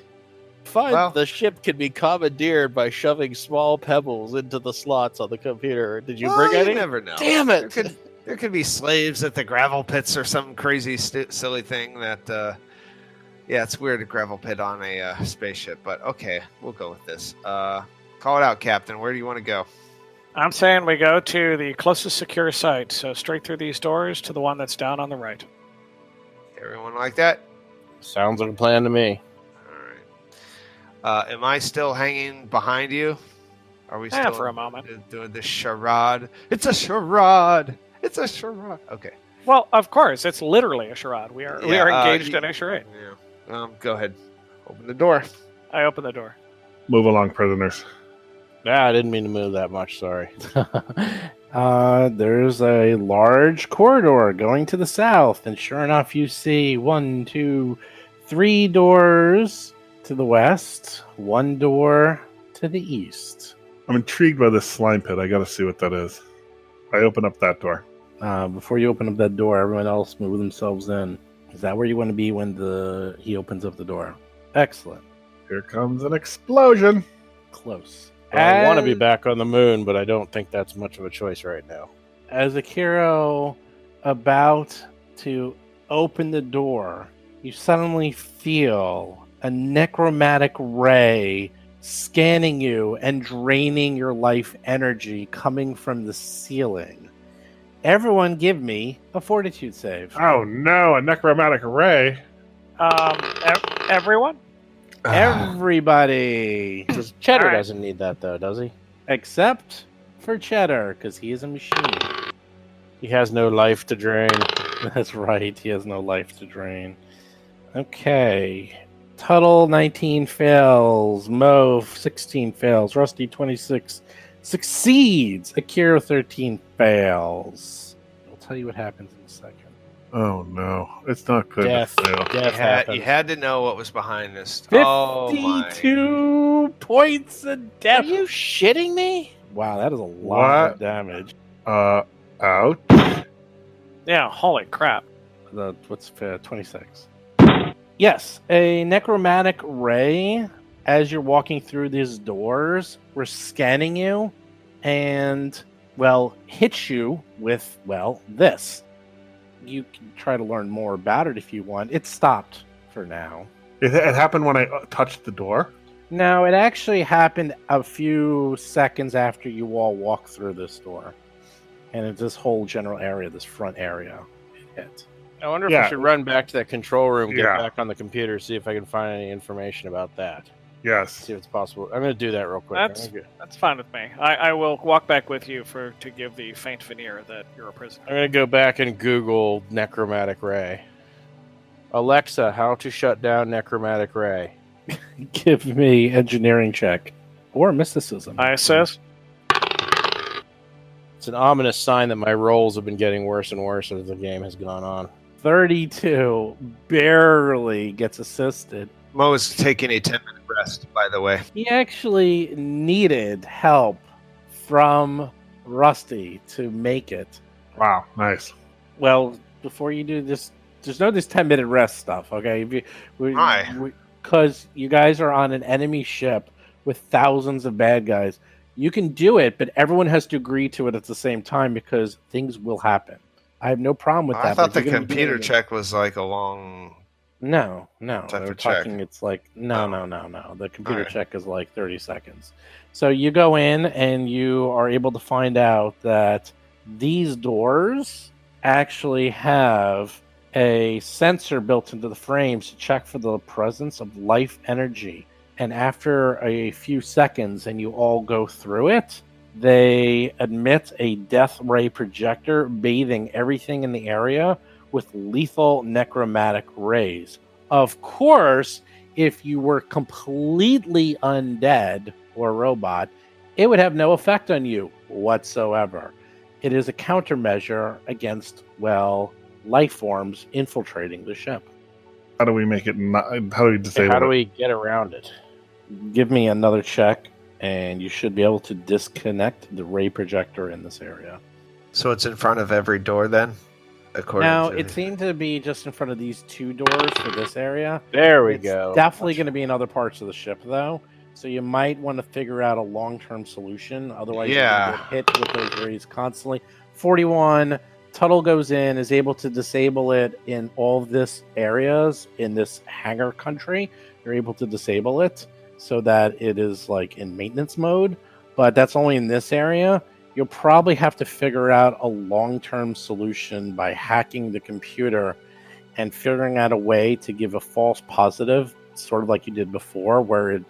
The ship can be commandeered by shoving small pebbles into the slots on the computer. Did you bring any? You never know. Damn it! There could be slaves at the gravel pits or some crazy silly thing that. Yeah, it's weird, a gravel pit on a spaceship, but okay, we'll go with this. Call it out, Captain. Where do you want to go? I'm saying we go to the closest secure site. So straight through these doors to the one that's down on the right. Everyone like that? Sounds like a plan to me. All right. Am I still hanging behind you? Are we still for a moment? doing this charade? It's a charade. It's a charade. Okay. Well, of course, it's literally a charade. We are engaged in a charade. Yeah. Go ahead. Open the door. I open the door. Move along, prisoners. I didn't mean to move that much. Sorry. There's a large corridor going to the south, and sure enough, you see 1, 2, 3 doors to the west, 1 door to the east. I'm intrigued by this slime pit. I got to see what that is. I open up that door. Before you open up that door, everyone else move themselves in. Is that where you want to be when he opens up the door? Excellent. Here comes an explosion. Close. I want to be back on the moon, but I don't think that's much of a choice right now. As Akiro about to open the door, you suddenly feel a necromantic ray scanning you and draining your life energy coming from the ceiling. Everyone give me a fortitude save. Oh no, a necromantic array. Everyone? Everybody. Cheddar All right. doesn't need that, though, does he? Except for Cheddar, because he is a machine. He has no life to drain. That's right, he has no life to drain. Okay. Tuttle, 19 fails. Mo, 16 fails. Rusty, 26 succeeds. Akira, 13 fails. I'll tell you what happens in a second. Oh no, it's not good. Death. To fail. Death happens. You had to know what was behind this. 52 points of Are death. you shitting me? Wow, that is a lot of damage. Out. Yeah, holy crap. What's 26? Yes, a necromantic ray, as you're walking through these doors, we're scanning you and, well, hits you with, well, this. You can try to learn more about it if you want. It stopped for now. It happened when I touched the door. No, it actually happened a few seconds after you all walked through this door. And it's this whole general area, this front area, it hit. I wonder if Yeah. I should run back to that control room, get Yeah. back on the computer, see if I can find any information about that. Yes. See if it's possible. I'm going to do that real quick. That's fine with me. I will walk back with you to give the faint veneer that you're a prisoner. I'm going to go back and Google necromantic ray. Alexa, how to shut down necromantic ray. Give me engineering check. Or mysticism. ISS? It's an ominous sign that my rolls have been getting worse and worse as the game has gone on. 32 barely gets assisted. Mo is taking a 10-minute rest, by the way. He actually needed help from Rusty to make it. Wow. Nice. Well, before you do this, there's no this 10-minute rest stuff, okay? Why? Because you guys are on an enemy ship with thousands of bad guys. You can do it, but everyone has to agree to it at the same time because things will happen. I have no problem with that. I thought but the you're gonna be computer doing it. check was like a long. No. Type They're of check. talking. It's like no. The computer Alright. check is like 30 seconds. So you go in and you are able to find out that these doors actually have a sensor built into the frames to check for the presence of life energy. And after a few seconds, and you all go through it, they emit a death ray projector bathing everything in the area with lethal necromantic rays. Of course, if you were completely undead or robot, it would have no effect on you whatsoever. It is a countermeasure against, well, life forms infiltrating the ship. How do we make it not? How do we disable How do it? we get around it? Give me another check, and you should be able to disconnect the ray projector in this area. So it's in front of every door then? According Now, to it seemed to be just in front of these two doors for this area. There we It's go. definitely going to be in other parts of the ship, though. So you might want to figure out a long-term solution. Otherwise, Yeah. you're going to get hit with those rays constantly. 41. Tuttle goes in, is able to disable it in all of this areas in this hangar country. You're able to disable it so that it is like in maintenance mode, but that's only in this area. You'll probably have to figure out a long-term solution by hacking the computer and figuring out a way to give a false positive, sort of like you did before, where it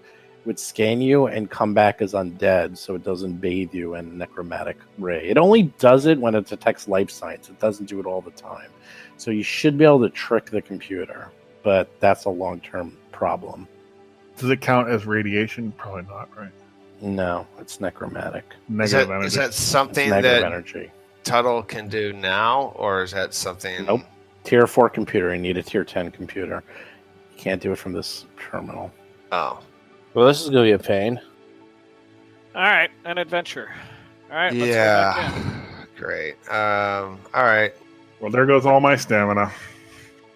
would scan you and come back as undead, so it doesn't bathe you in necromantic ray. It only does it when it detects life signs. It doesn't do it all the time. So you should be able to trick the computer, but that's a long-term problem. Does it count as radiation? Probably not, right? No, it's necromantic. Negative energy. Is that It's something negative that energy. Tuttle can do now, or is that something? Nope. Tier 4 computer. You need a Tier 10 computer. You can't do it from this terminal. Oh, Well, this is going to be a pain. All right, an adventure. All right, let's go back in. yeah. Great. All right. Well, there goes all my stamina.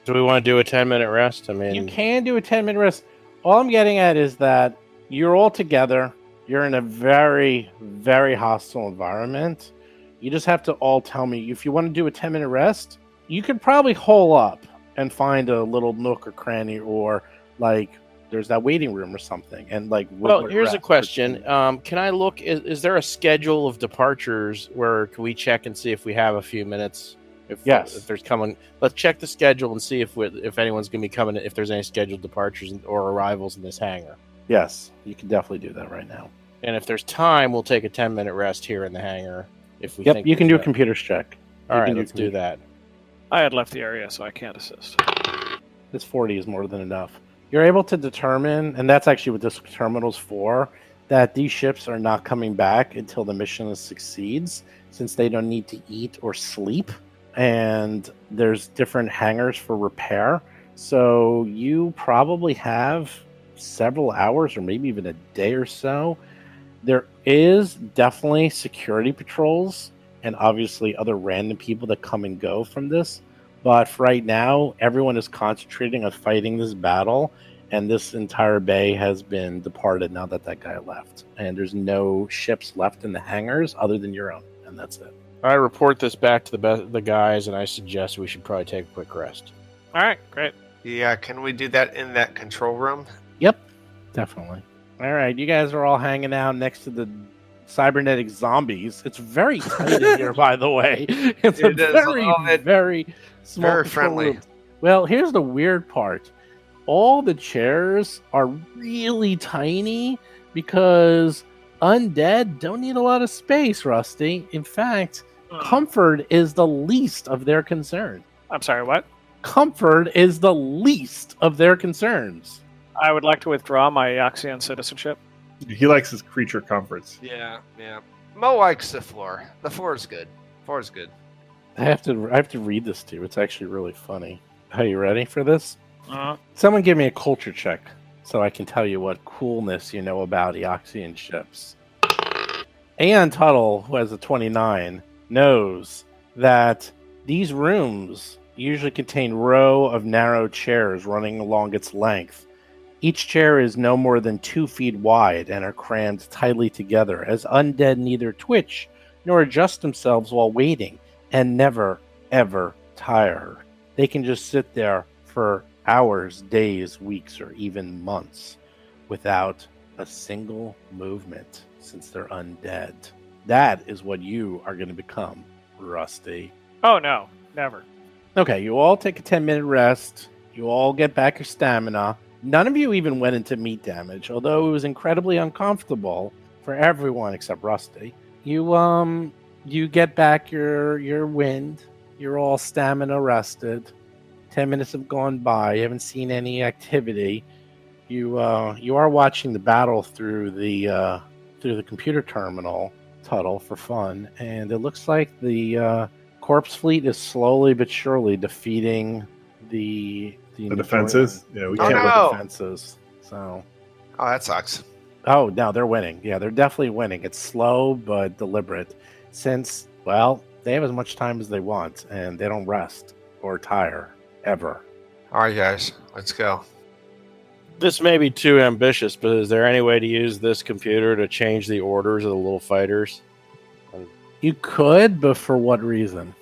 Do we want to do a 10-minute rest? I mean, You can do a 10-minute rest. All I'm getting at is that you're all together. You're in a very, very hostile environment. You just have to all tell me if you want to do a 10-minute rest. You could probably hole up and find a little nook or cranny, or like there's that waiting room or something. And like, well, would here's a rest. question. Can I look? Is there a schedule of departures where can we check and see if we have a few minutes? Yes. If there's coming, let's check the schedule and see if anyone's going to be coming. If there's any scheduled departures or arrivals in this hangar. Yes, you can definitely do that right now. And if there's time, we'll take a 10-minute rest here in the hangar. If we Yep, think you can do a that- computer's check. All right, can let's do that. I had left the area, so I can't assist. This 40 is more than enough. You're able to determine, and that's actually what this terminal's for, that these ships are not coming back until the mission succeeds, since they don't need to eat or sleep. And there's different hangars for repair. So you probably have several hours or maybe even a day or so. There is definitely security patrols and obviously other random people that come and go from this. But for right now, everyone is concentrating on fighting this battle, and this entire bay has been departed now that that guy left. And there's no ships left in the hangars other than your own, and that's it. I report this back to the guys, and I suggest we should probably take a quick rest. All right, great. Yeah, can we do that in that control room? Yep, definitely. All right, you guys are all hanging out next to the cybernetic zombies. It's very tight in here, by the way. It's It is, very small, very control friendly. room. Well, here's the weird part. All the chairs are really tiny because undead don't need a lot of space, Rusty. In fact, comfort is the least of their concern. I'm sorry, what? Comfort is the least of their concerns. I would like to withdraw my Eoxian citizenship. He likes his creature comforts. Yeah. Mo likes the floor. The floor is good. Floor is good. I have to read this to you. It's actually really funny. Are you ready for this? Uh, Someone give me a culture check so I can tell you what coolness you know about Eoxian ships. And Tuttle, who has a 29, knows that these rooms usually contain row of narrow chairs running along its length. Each chair is no more than 2 feet wide and are crammed tightly together, as undead neither twitch nor adjust themselves while waiting, and never, ever tire. They can just sit there for hours, days, weeks, or even months without a single movement, since they're undead. That is what you are going to become, Rusty. oh, no, never. Okay, you all take a 10-minute rest. You all get back your stamina. None of you even went into meat damage, although it was incredibly uncomfortable for everyone except Rusty. You get back your wind. You're all stamina rested. 10 minutes have gone by. You haven't seen any activity. You are watching the battle through the computer terminal, Tuttle, for fun, and it looks like the corpse fleet is slowly but surely defeating the defenses. Yeah, we Oh, can't. no. defenses. So, Oh, that sucks. oh no, they're winning. Yeah, they're definitely winning. It's slow but deliberate, since they have as much time as they want, and they don't rest or tire ever. All right, guys, let's go. This may be too ambitious, but is there any way to use this computer to change the orders of the little fighters? You could, but for what reason?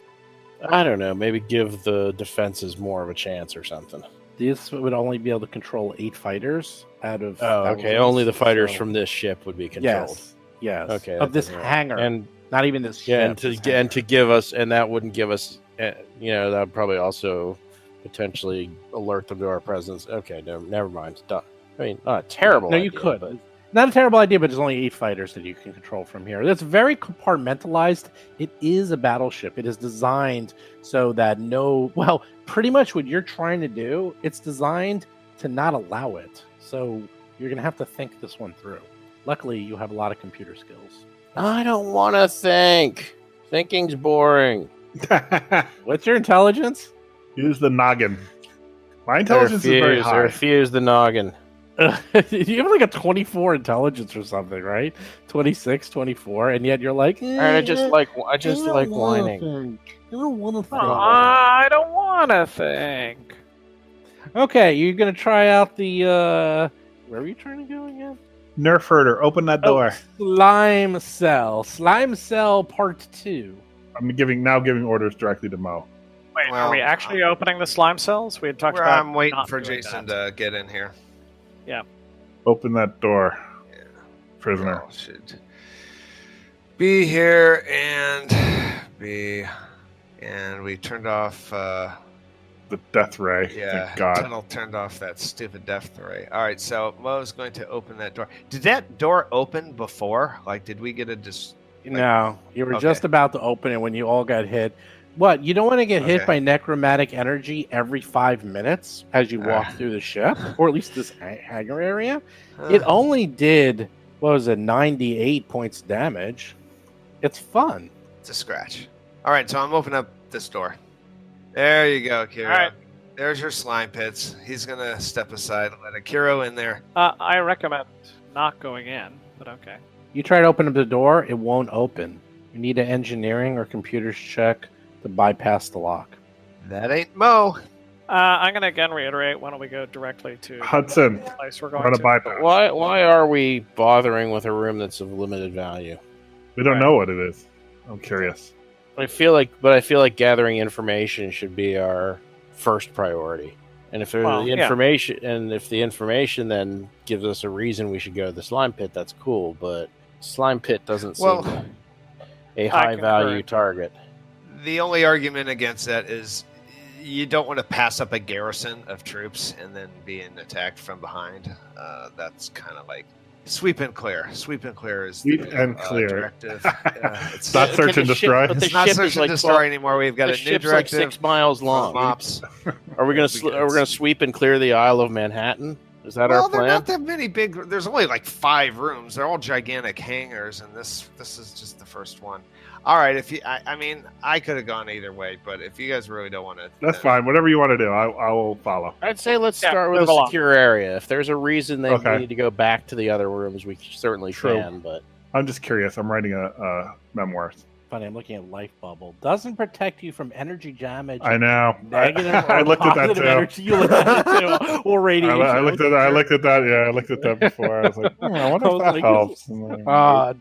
I don't know. Maybe give the defenses more of a chance or something. This would only be able to control 8 fighters out of. Oh, okay. thousands, only the fighters so- from this ship would be controlled. Yes. Okay, Of that this doesn't work. hangar, And not even this yeah, ship. this and to hangar. give us, and that wouldn't give us, that would probably also potentially alert them to our presence. Okay, no, never mind. Done. I mean, not a terrible. No, you idea, could. but- Not a terrible idea, but there's only 8 fighters that you can control from here. That's very compartmentalized. It is a battleship. It is designed so that pretty much what you're trying to do, it's designed to not allow it. So you're going to have to think this one through. Luckily, you have a lot of computer skills. I don't want to think. Thinking's boring. What's your intelligence? Use the noggin. My intelligence is very I high. refuse the noggin. You have like a 24 intelligence or something, right? 26, 24, and yet you're like, I just like whining. I don't want to think. I don't want to think. Okay, you're gonna try out the where are you trying to go again? Nerf herder, open that door. Slime Cell Part 2. I'm giving orders directly to Mo. Wait, Well, are we actually opening the slime cells? We had talked Where about. I'm waiting not for doing Jason that. to get in here. Open that door, Yeah. prisoner. Y'all should be here and we turned off The the death ray. Yeah, Thank God. Tuttle turned off that stupid death ray. All right, so Mo's going to open that door. Did that door open before? Like, did we get a No, you were Okay. just about to open it when you all got hit. What? You don't want to get hit Okay. by necromantic energy every 5 minutes as you walk through the ship, or at least this hangar area. It only did, 98 points damage. It's fun. It's a scratch. All right, so I'm opening up this door. There you go, Kiro. All right. There's your slime pits. He's going to step aside and let Akiro in there. I recommend not going in, but okay. You try to open up the door, it won't open. You need an engineering or computers check to bypass the lock. That ain't Mo. I'm going to again reiterate. Why don't we go directly to Hudson, the place we're going run a to? bypass. Why are we bothering with a room that's of limited value? We don't know what it is. I'm curious. I feel like gathering information should be our first priority. And if there's Well, the yeah. information, and if the information then gives us a reason we should go to the slime pit, that's cool. But slime pit doesn't seem Well, a high value concur. target. The only argument against that is you don't want to pass up a garrison of troops and then being attacked from behind. That's kind of like sweep and clear. Sweep and clear is Sweep the and clear. directive. It's Not search and destroy. But the it's not ship search is and like destroy 12 anymore. We've got the a new ship's like directive. 6 miles long. Mops. Are we gonna sweep and clear the Isle of Manhattan? Is that Well, our there are plan? not that many big. There's only like 5 rooms. They're all gigantic hangars, and this is just the first one. All right, if you, I mean, I could have gone either way, but if you guys really don't want to, That's fine. Whatever you want to do, I will follow. I'd say let's Yeah, start with move a along. secure area. If there's a reason they Okay. need to go back to the other rooms, we certainly True. can. But I'm just curious. I'm writing a memoir. Funny, I'm looking at life bubble. Doesn't protect you from energy damage. I know. Negative I or looked at that positive too. energy. You looked at it too. Or radiation. I looked at that. I looked at that. Yeah, I looked at that before. I was like, I wonder I if was that like, helps. No.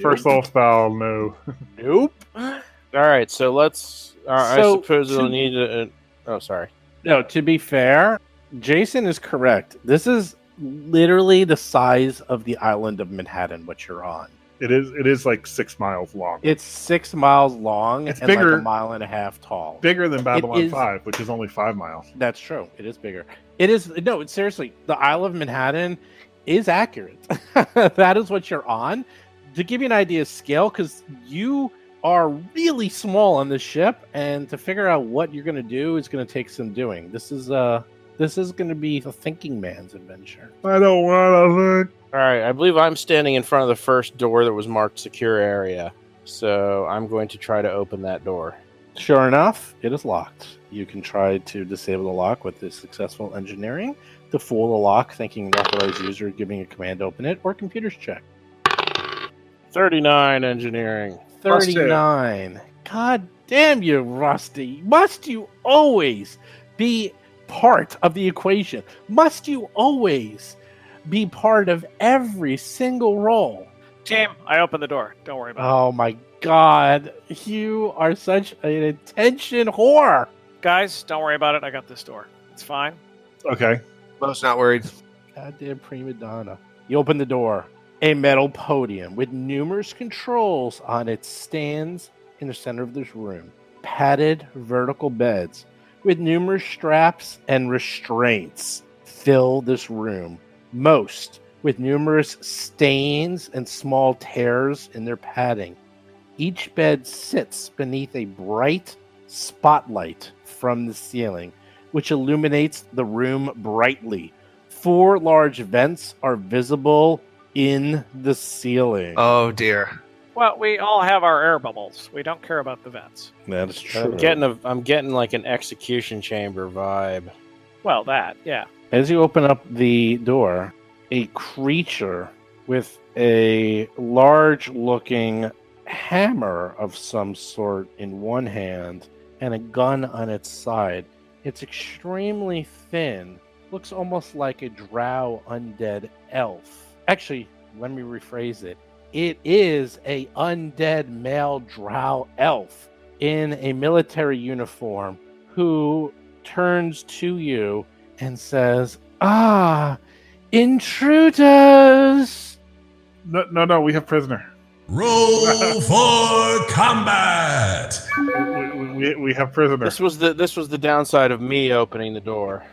First Nope. old spell, no. nope. All right, so let's. I So, suppose we'll to- need to. Oh, sorry. No, to be fair, Jason is correct. This is literally the size of the island of Manhattan, what you're on. It is like 6 miles long. It's 6 miles long It's and like bigger- a mile and a half tall. Bigger than Babylon is- 5, which is only 5 miles. That's true. It is bigger. It is no. It's seriously the Isle of Manhattan is accurate. That is what you're on. To give you an idea of scale, because you are really small on this ship, and to figure out what you're going to do is going to take some doing. This is going to be a thinking man's adventure. I don't want to think. All right, I believe I'm standing in front of the first door that was marked secure area. So I'm going to try to open that door. Sure enough, it is locked. You can try to disable the lock with this successful engineering to fool the lock, thinking an authorized user giving a command to open it, or computers check. 39 engineering. 39. God damn you, Rusty. Must you always be part of the equation? Must you always be part of every single roll? Team, I opened the door. Don't worry about Oh my god. You are such an attention whore. it. Guys, don't worry about it. I got this door. It's fine. Okay. Mo's not worried. Goddamn prima donna. You open the door. A metal podium with numerous controls on it stands in the center of this room. Padded vertical beds with numerous straps and restraints fill this room, most with numerous stains and small tears in their padding. Each bed sits beneath a bright spotlight from the ceiling, which illuminates the room brightly. 4 large vents are visible in the ceiling. Oh dear. Well, we all have our air bubbles. We don't care about the vents. That is I'm getting like an execution chamber vibe. Well, that, yeah. As you open up the door, a creature with a large-looking hammer of some sort in one hand and a gun on its side. It's extremely thin, looks almost like a drow undead elf. Actually, let me rephrase it. It is a undead male drow elf in a military uniform who turns to you and says, "Ah, intruders!" No, we have prisoner. Roll for combat! we have prisoners. This was the downside of me opening the door.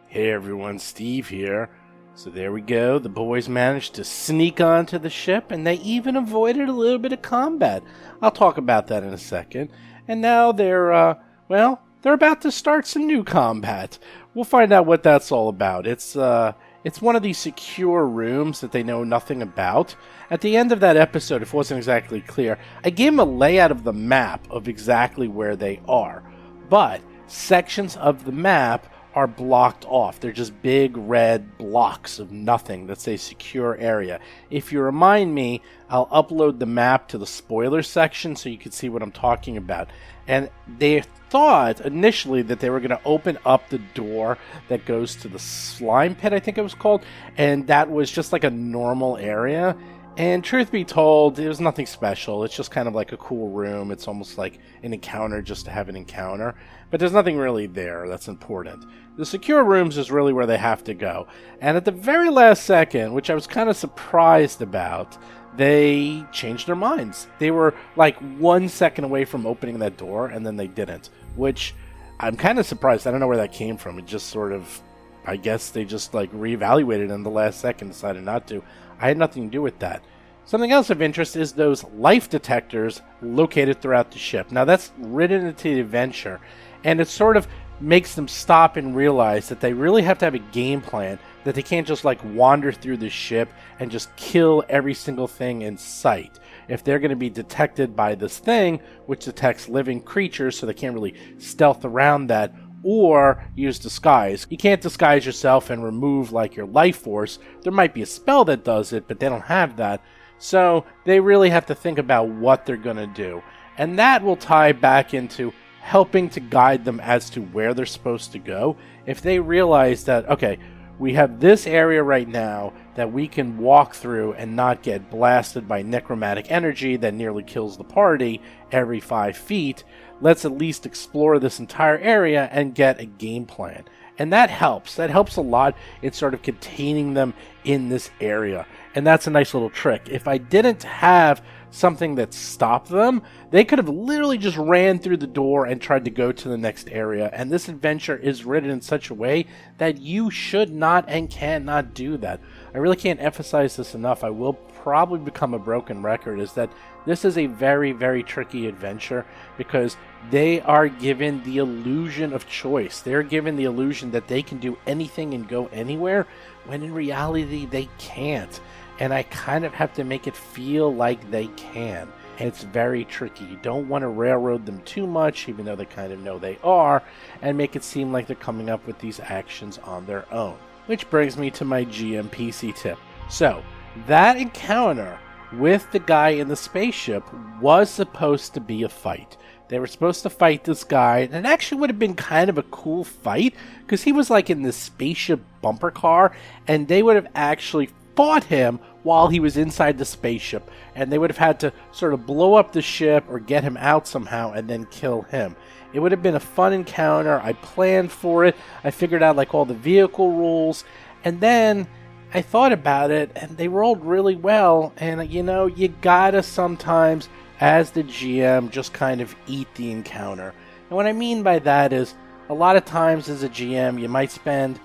Hey everyone, Steve here. So there we go. The boys managed to sneak onto the ship, and they even avoided a little bit of combat. I'll talk about that in a second. And now they're about to start some new combat. We'll find out what that's all about. It's one of these secure rooms that they know nothing about. At the end of that episode, if it wasn't exactly clear, I gave them a layout of the map of exactly where they are. But sections of the map are blocked off. They're just big red blocks of nothing that say secure area. If you remind me, I'll upload the map to the spoiler section so you can see what I'm talking about. And they thought initially that they were going to open up the door that goes to the slime pit, I think it was called, and that was just like a normal area. And truth be told, it was nothing special. It's just kind of like a cool room. It's almost like an encounter just to have an encounter. But there's nothing really there that's important. The secure rooms is really where they have to go. And at the very last second, which I was kind of surprised about, they changed their minds. They were like 1 second away from opening that door, and then they didn't. Which I'm kind of surprised. I don't know where that came from. It just sort of, I guess they just like reevaluated in the last second, decided not to. I had nothing to do with that. Something else of interest is those life detectors located throughout the ship. Now that's written into the adventure, and it sort of makes them stop and realize that they really have to have a game plan, that they can't just like wander through the ship and just kill every single thing in sight. If they're going to be detected by this thing, which detects living creatures, so they can't really stealth around that, or use disguise. You can't disguise yourself and remove like your life force. There might be a spell that does it, but they don't have that. So they really have to think about what they're going to do. And that will tie back into helping to guide them as to where they're supposed to go. If they realize that, okay, we have this area right now that we can walk through and not get blasted by necromantic energy that nearly kills the party every 5 feet, let's at least explore this entire area and get a game plan. And that helps. That helps a lot in sort of containing them in this area. And that's a nice little trick. If I didn't have something that stopped them, they could have literally just ran through the door and tried to go to the next area. And this adventure is written in such a way that you should not and cannot do that. I really can't emphasize this enough. I will probably become a broken record, is that this is a very, very tricky adventure because they are given the illusion of choice. They're given the illusion that they can do anything and go anywhere, when in reality they can't. And I kind of have to make it feel like they can. And it's very tricky. You don't want to railroad them too much, even though they kind of know they are, and make it seem like they're coming up with these actions on their own. Which brings me to my GM PC tip. So, that encounter with the guy in the spaceship was supposed to be a fight. They were supposed to fight this guy, and it actually would have been kind of a cool fight, because he was like in this spaceship bumper car, and they would have actually fought him while he was inside the spaceship, and they would have had to sort of blow up the ship or get him out somehow and then kill him. It would have been a fun encounter. I planned for it. I figured out like all the vehicle rules, and then I thought about it, and they rolled really well. And you know, you gotta sometimes, as the GM, just kind of eat the encounter. And what I mean by that is, a lot of times as a GM, you might spend,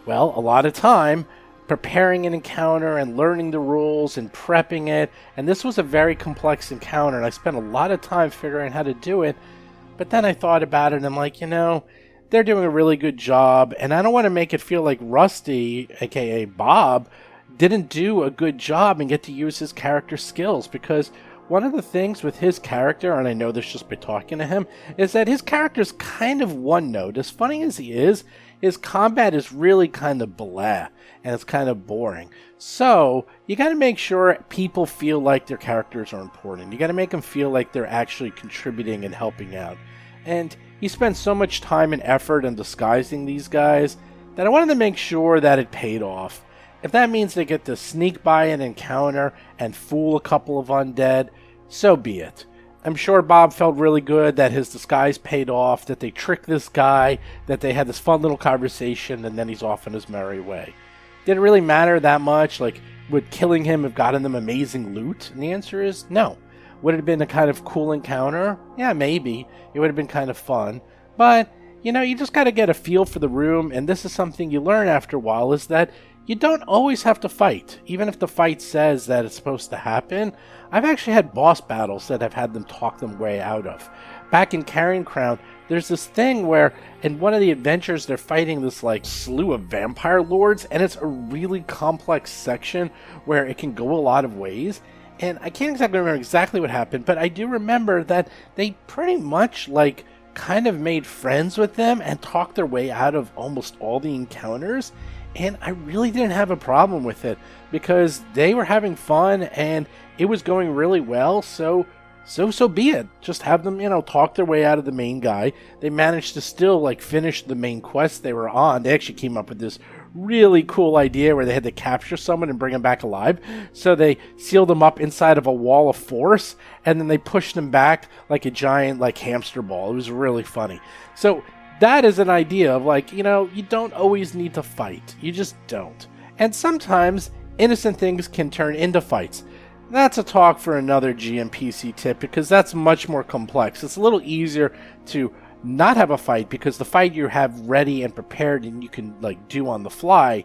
well, a lot of time preparing an encounter and learning the rules and prepping it. And this was a very complex encounter, and I spent a lot of time figuring out how to do it. But then I thought about it, and I'm like, you know, they're doing a really good job, and I don't want to make it feel like Rusty, aka Bob, didn't do a good job and get to use his character skills, because one of the things with his character, and I know this just by talking to him, is that his character's kind of one note. As funny as he is, his combat is really kind of blah, and it's kind of boring. So, you gotta make sure people feel like their characters are important. You gotta make them feel like they're actually contributing and helping out. And he spent so much time and effort in disguising these guys that I wanted to make sure that it paid off. If that means they get to sneak by an encounter and fool a couple of undead, so be it. I'm sure Bob felt really good that his disguise paid off, that they tricked this guy, that they had this fun little conversation, and then he's off on his merry way. Did it really matter that much? Like, would killing him have gotten them amazing loot? And the answer is no. Would it have been a kind of cool encounter? Yeah, maybe. It would have been kind of fun. But, you just got to get a feel for the room, and this is something you learn after a while, is that you don't always have to fight. Even if the fight says that it's supposed to happen, I've actually had boss battles that I've had them talk them way out of. Back in Carrion Crown, there's this thing where in one of the adventures they're fighting this slew of vampire lords, and it's a really complex section where it can go a lot of ways. And I can't exactly remember exactly what happened, but I do remember that they pretty much kind of made friends with them and talked their way out of almost all the encounters. And I really didn't have a problem with it because they were having fun and it was going really well. So be it. Just have them, talk their way out of the main guy. They managed to still finish the main quest they were on. They actually came up with this really cool idea where they had to capture someone and bring them back alive. So they sealed them up inside of a wall of force, and then they pushed them back like a giant hamster ball. It was really funny. So that is an idea of you don't always need to fight. You just don't. And sometimes innocent things can turn into fights. That's a talk for another GMPC tip because that's much more complex. It's a little easier to not have a fight because the fight you have ready and prepared and you can do on the fly.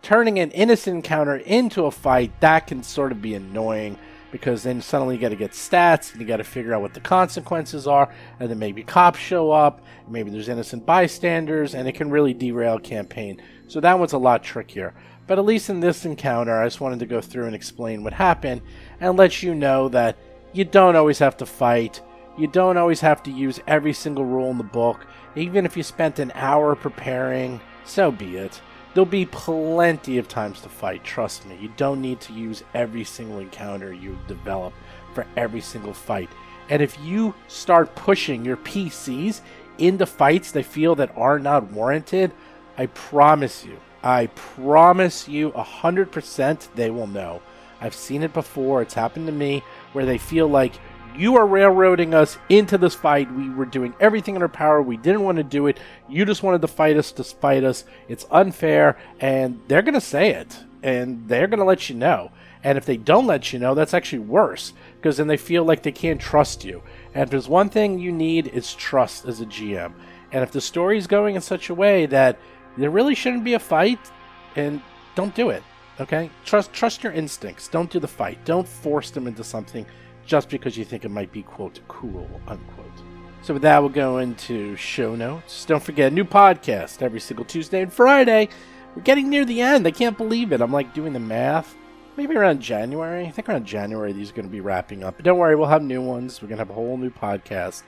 Turning an innocent encounter into a fight, that can sort of be annoying because then suddenly you got to get stats and you got to figure out what the consequences are, and then maybe cops show up, maybe there's innocent bystanders, and it can really derail a campaign. So that one's a lot trickier. But at least in this encounter, I just wanted to go through and explain what happened and let you know that you don't always have to fight. You don't always have to use every single rule in the book. Even if you spent an hour preparing, so be it. There'll be plenty of times to fight, trust me. You don't need to use every single encounter you develop for every single fight. And if you start pushing your PCs into fights they feel that are not warranted, I promise you 100% they will know. I've seen it before. It's happened to me where they feel like you are railroading us into this fight. We were doing everything in our power. We didn't want to do it. You just wanted to fight us to spite us. It's unfair. And they're going to say it. And they're going to let you know. And if they don't let you know, that's actually worse. Because then they feel like they can't trust you. And if there's one thing you need, it's trust as a GM. And if the story's going in such a way that there really shouldn't be a fight, and don't do it. Okay? Trust your instincts. Don't do the fight. Don't force them into something just because you think it might be, quote, cool, unquote. So with that, we'll go into show notes. Don't forget, new podcast every single Tuesday and Friday. We're getting near the end. I can't believe it. I'm doing the math. Maybe around January. I think around January these are going to be wrapping up. But don't worry, we'll have new ones. We're going to have a whole new podcast.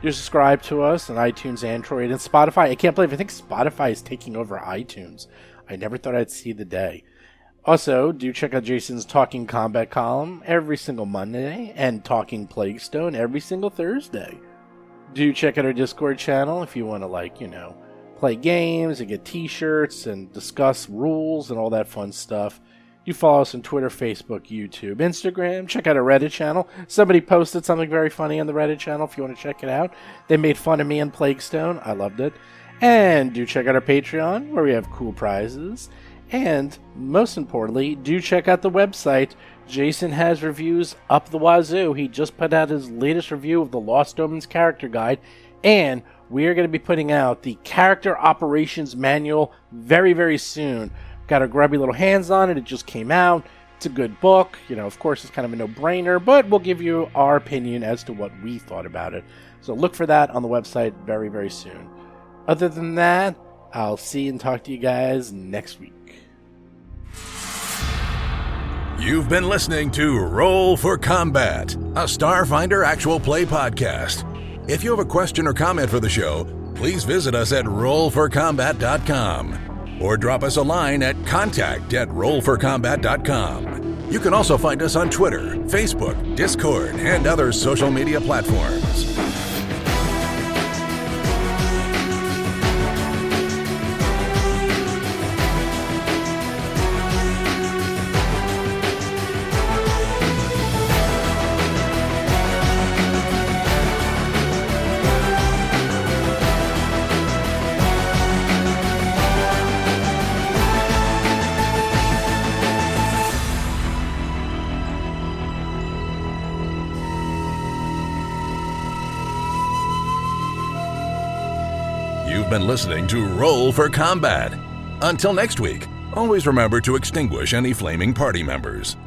Do subscribe to us on iTunes, Android, and Spotify. I think Spotify is taking over iTunes. I never thought I'd see the day. Also, do check out Jason's Talking Combat column every single Monday and Talking Plaguestone every single Thursday. Do check out our Discord channel if you want to, play games and get t-shirts and discuss rules and all that fun stuff. You follow us on Twitter, Facebook, YouTube, Instagram. Check out our Reddit channel. Somebody posted something very funny on the Reddit channel if you want to check it out. They made fun of me and Plaguestone. I loved it. And do check out our Patreon where we have cool prizes. And most importantly, do check out the website. Jason has reviews up the wazoo. He just put out his latest review of the Lost Omens character guide. And we are going to be putting out the character operations manual very, very soon. Got our grubby little hands on it. It just came out. It's a good book. Of course, it's kind of a no-brainer, but we'll give you our opinion as to what we thought about it. So look for that on the website very, very soon. Other than that, I'll see and talk to you guys next week. You've been listening to Roll for Combat, a Starfinder actual play podcast. If you have a question or comment for the show, please visit us at rollforcombat.com or drop us a line at contact@rollforcombat.com. You can also find us on Twitter, Facebook, Discord, and other social media platforms. You've been listening to Roll for Combat. Until next week, always remember to extinguish any flaming party members.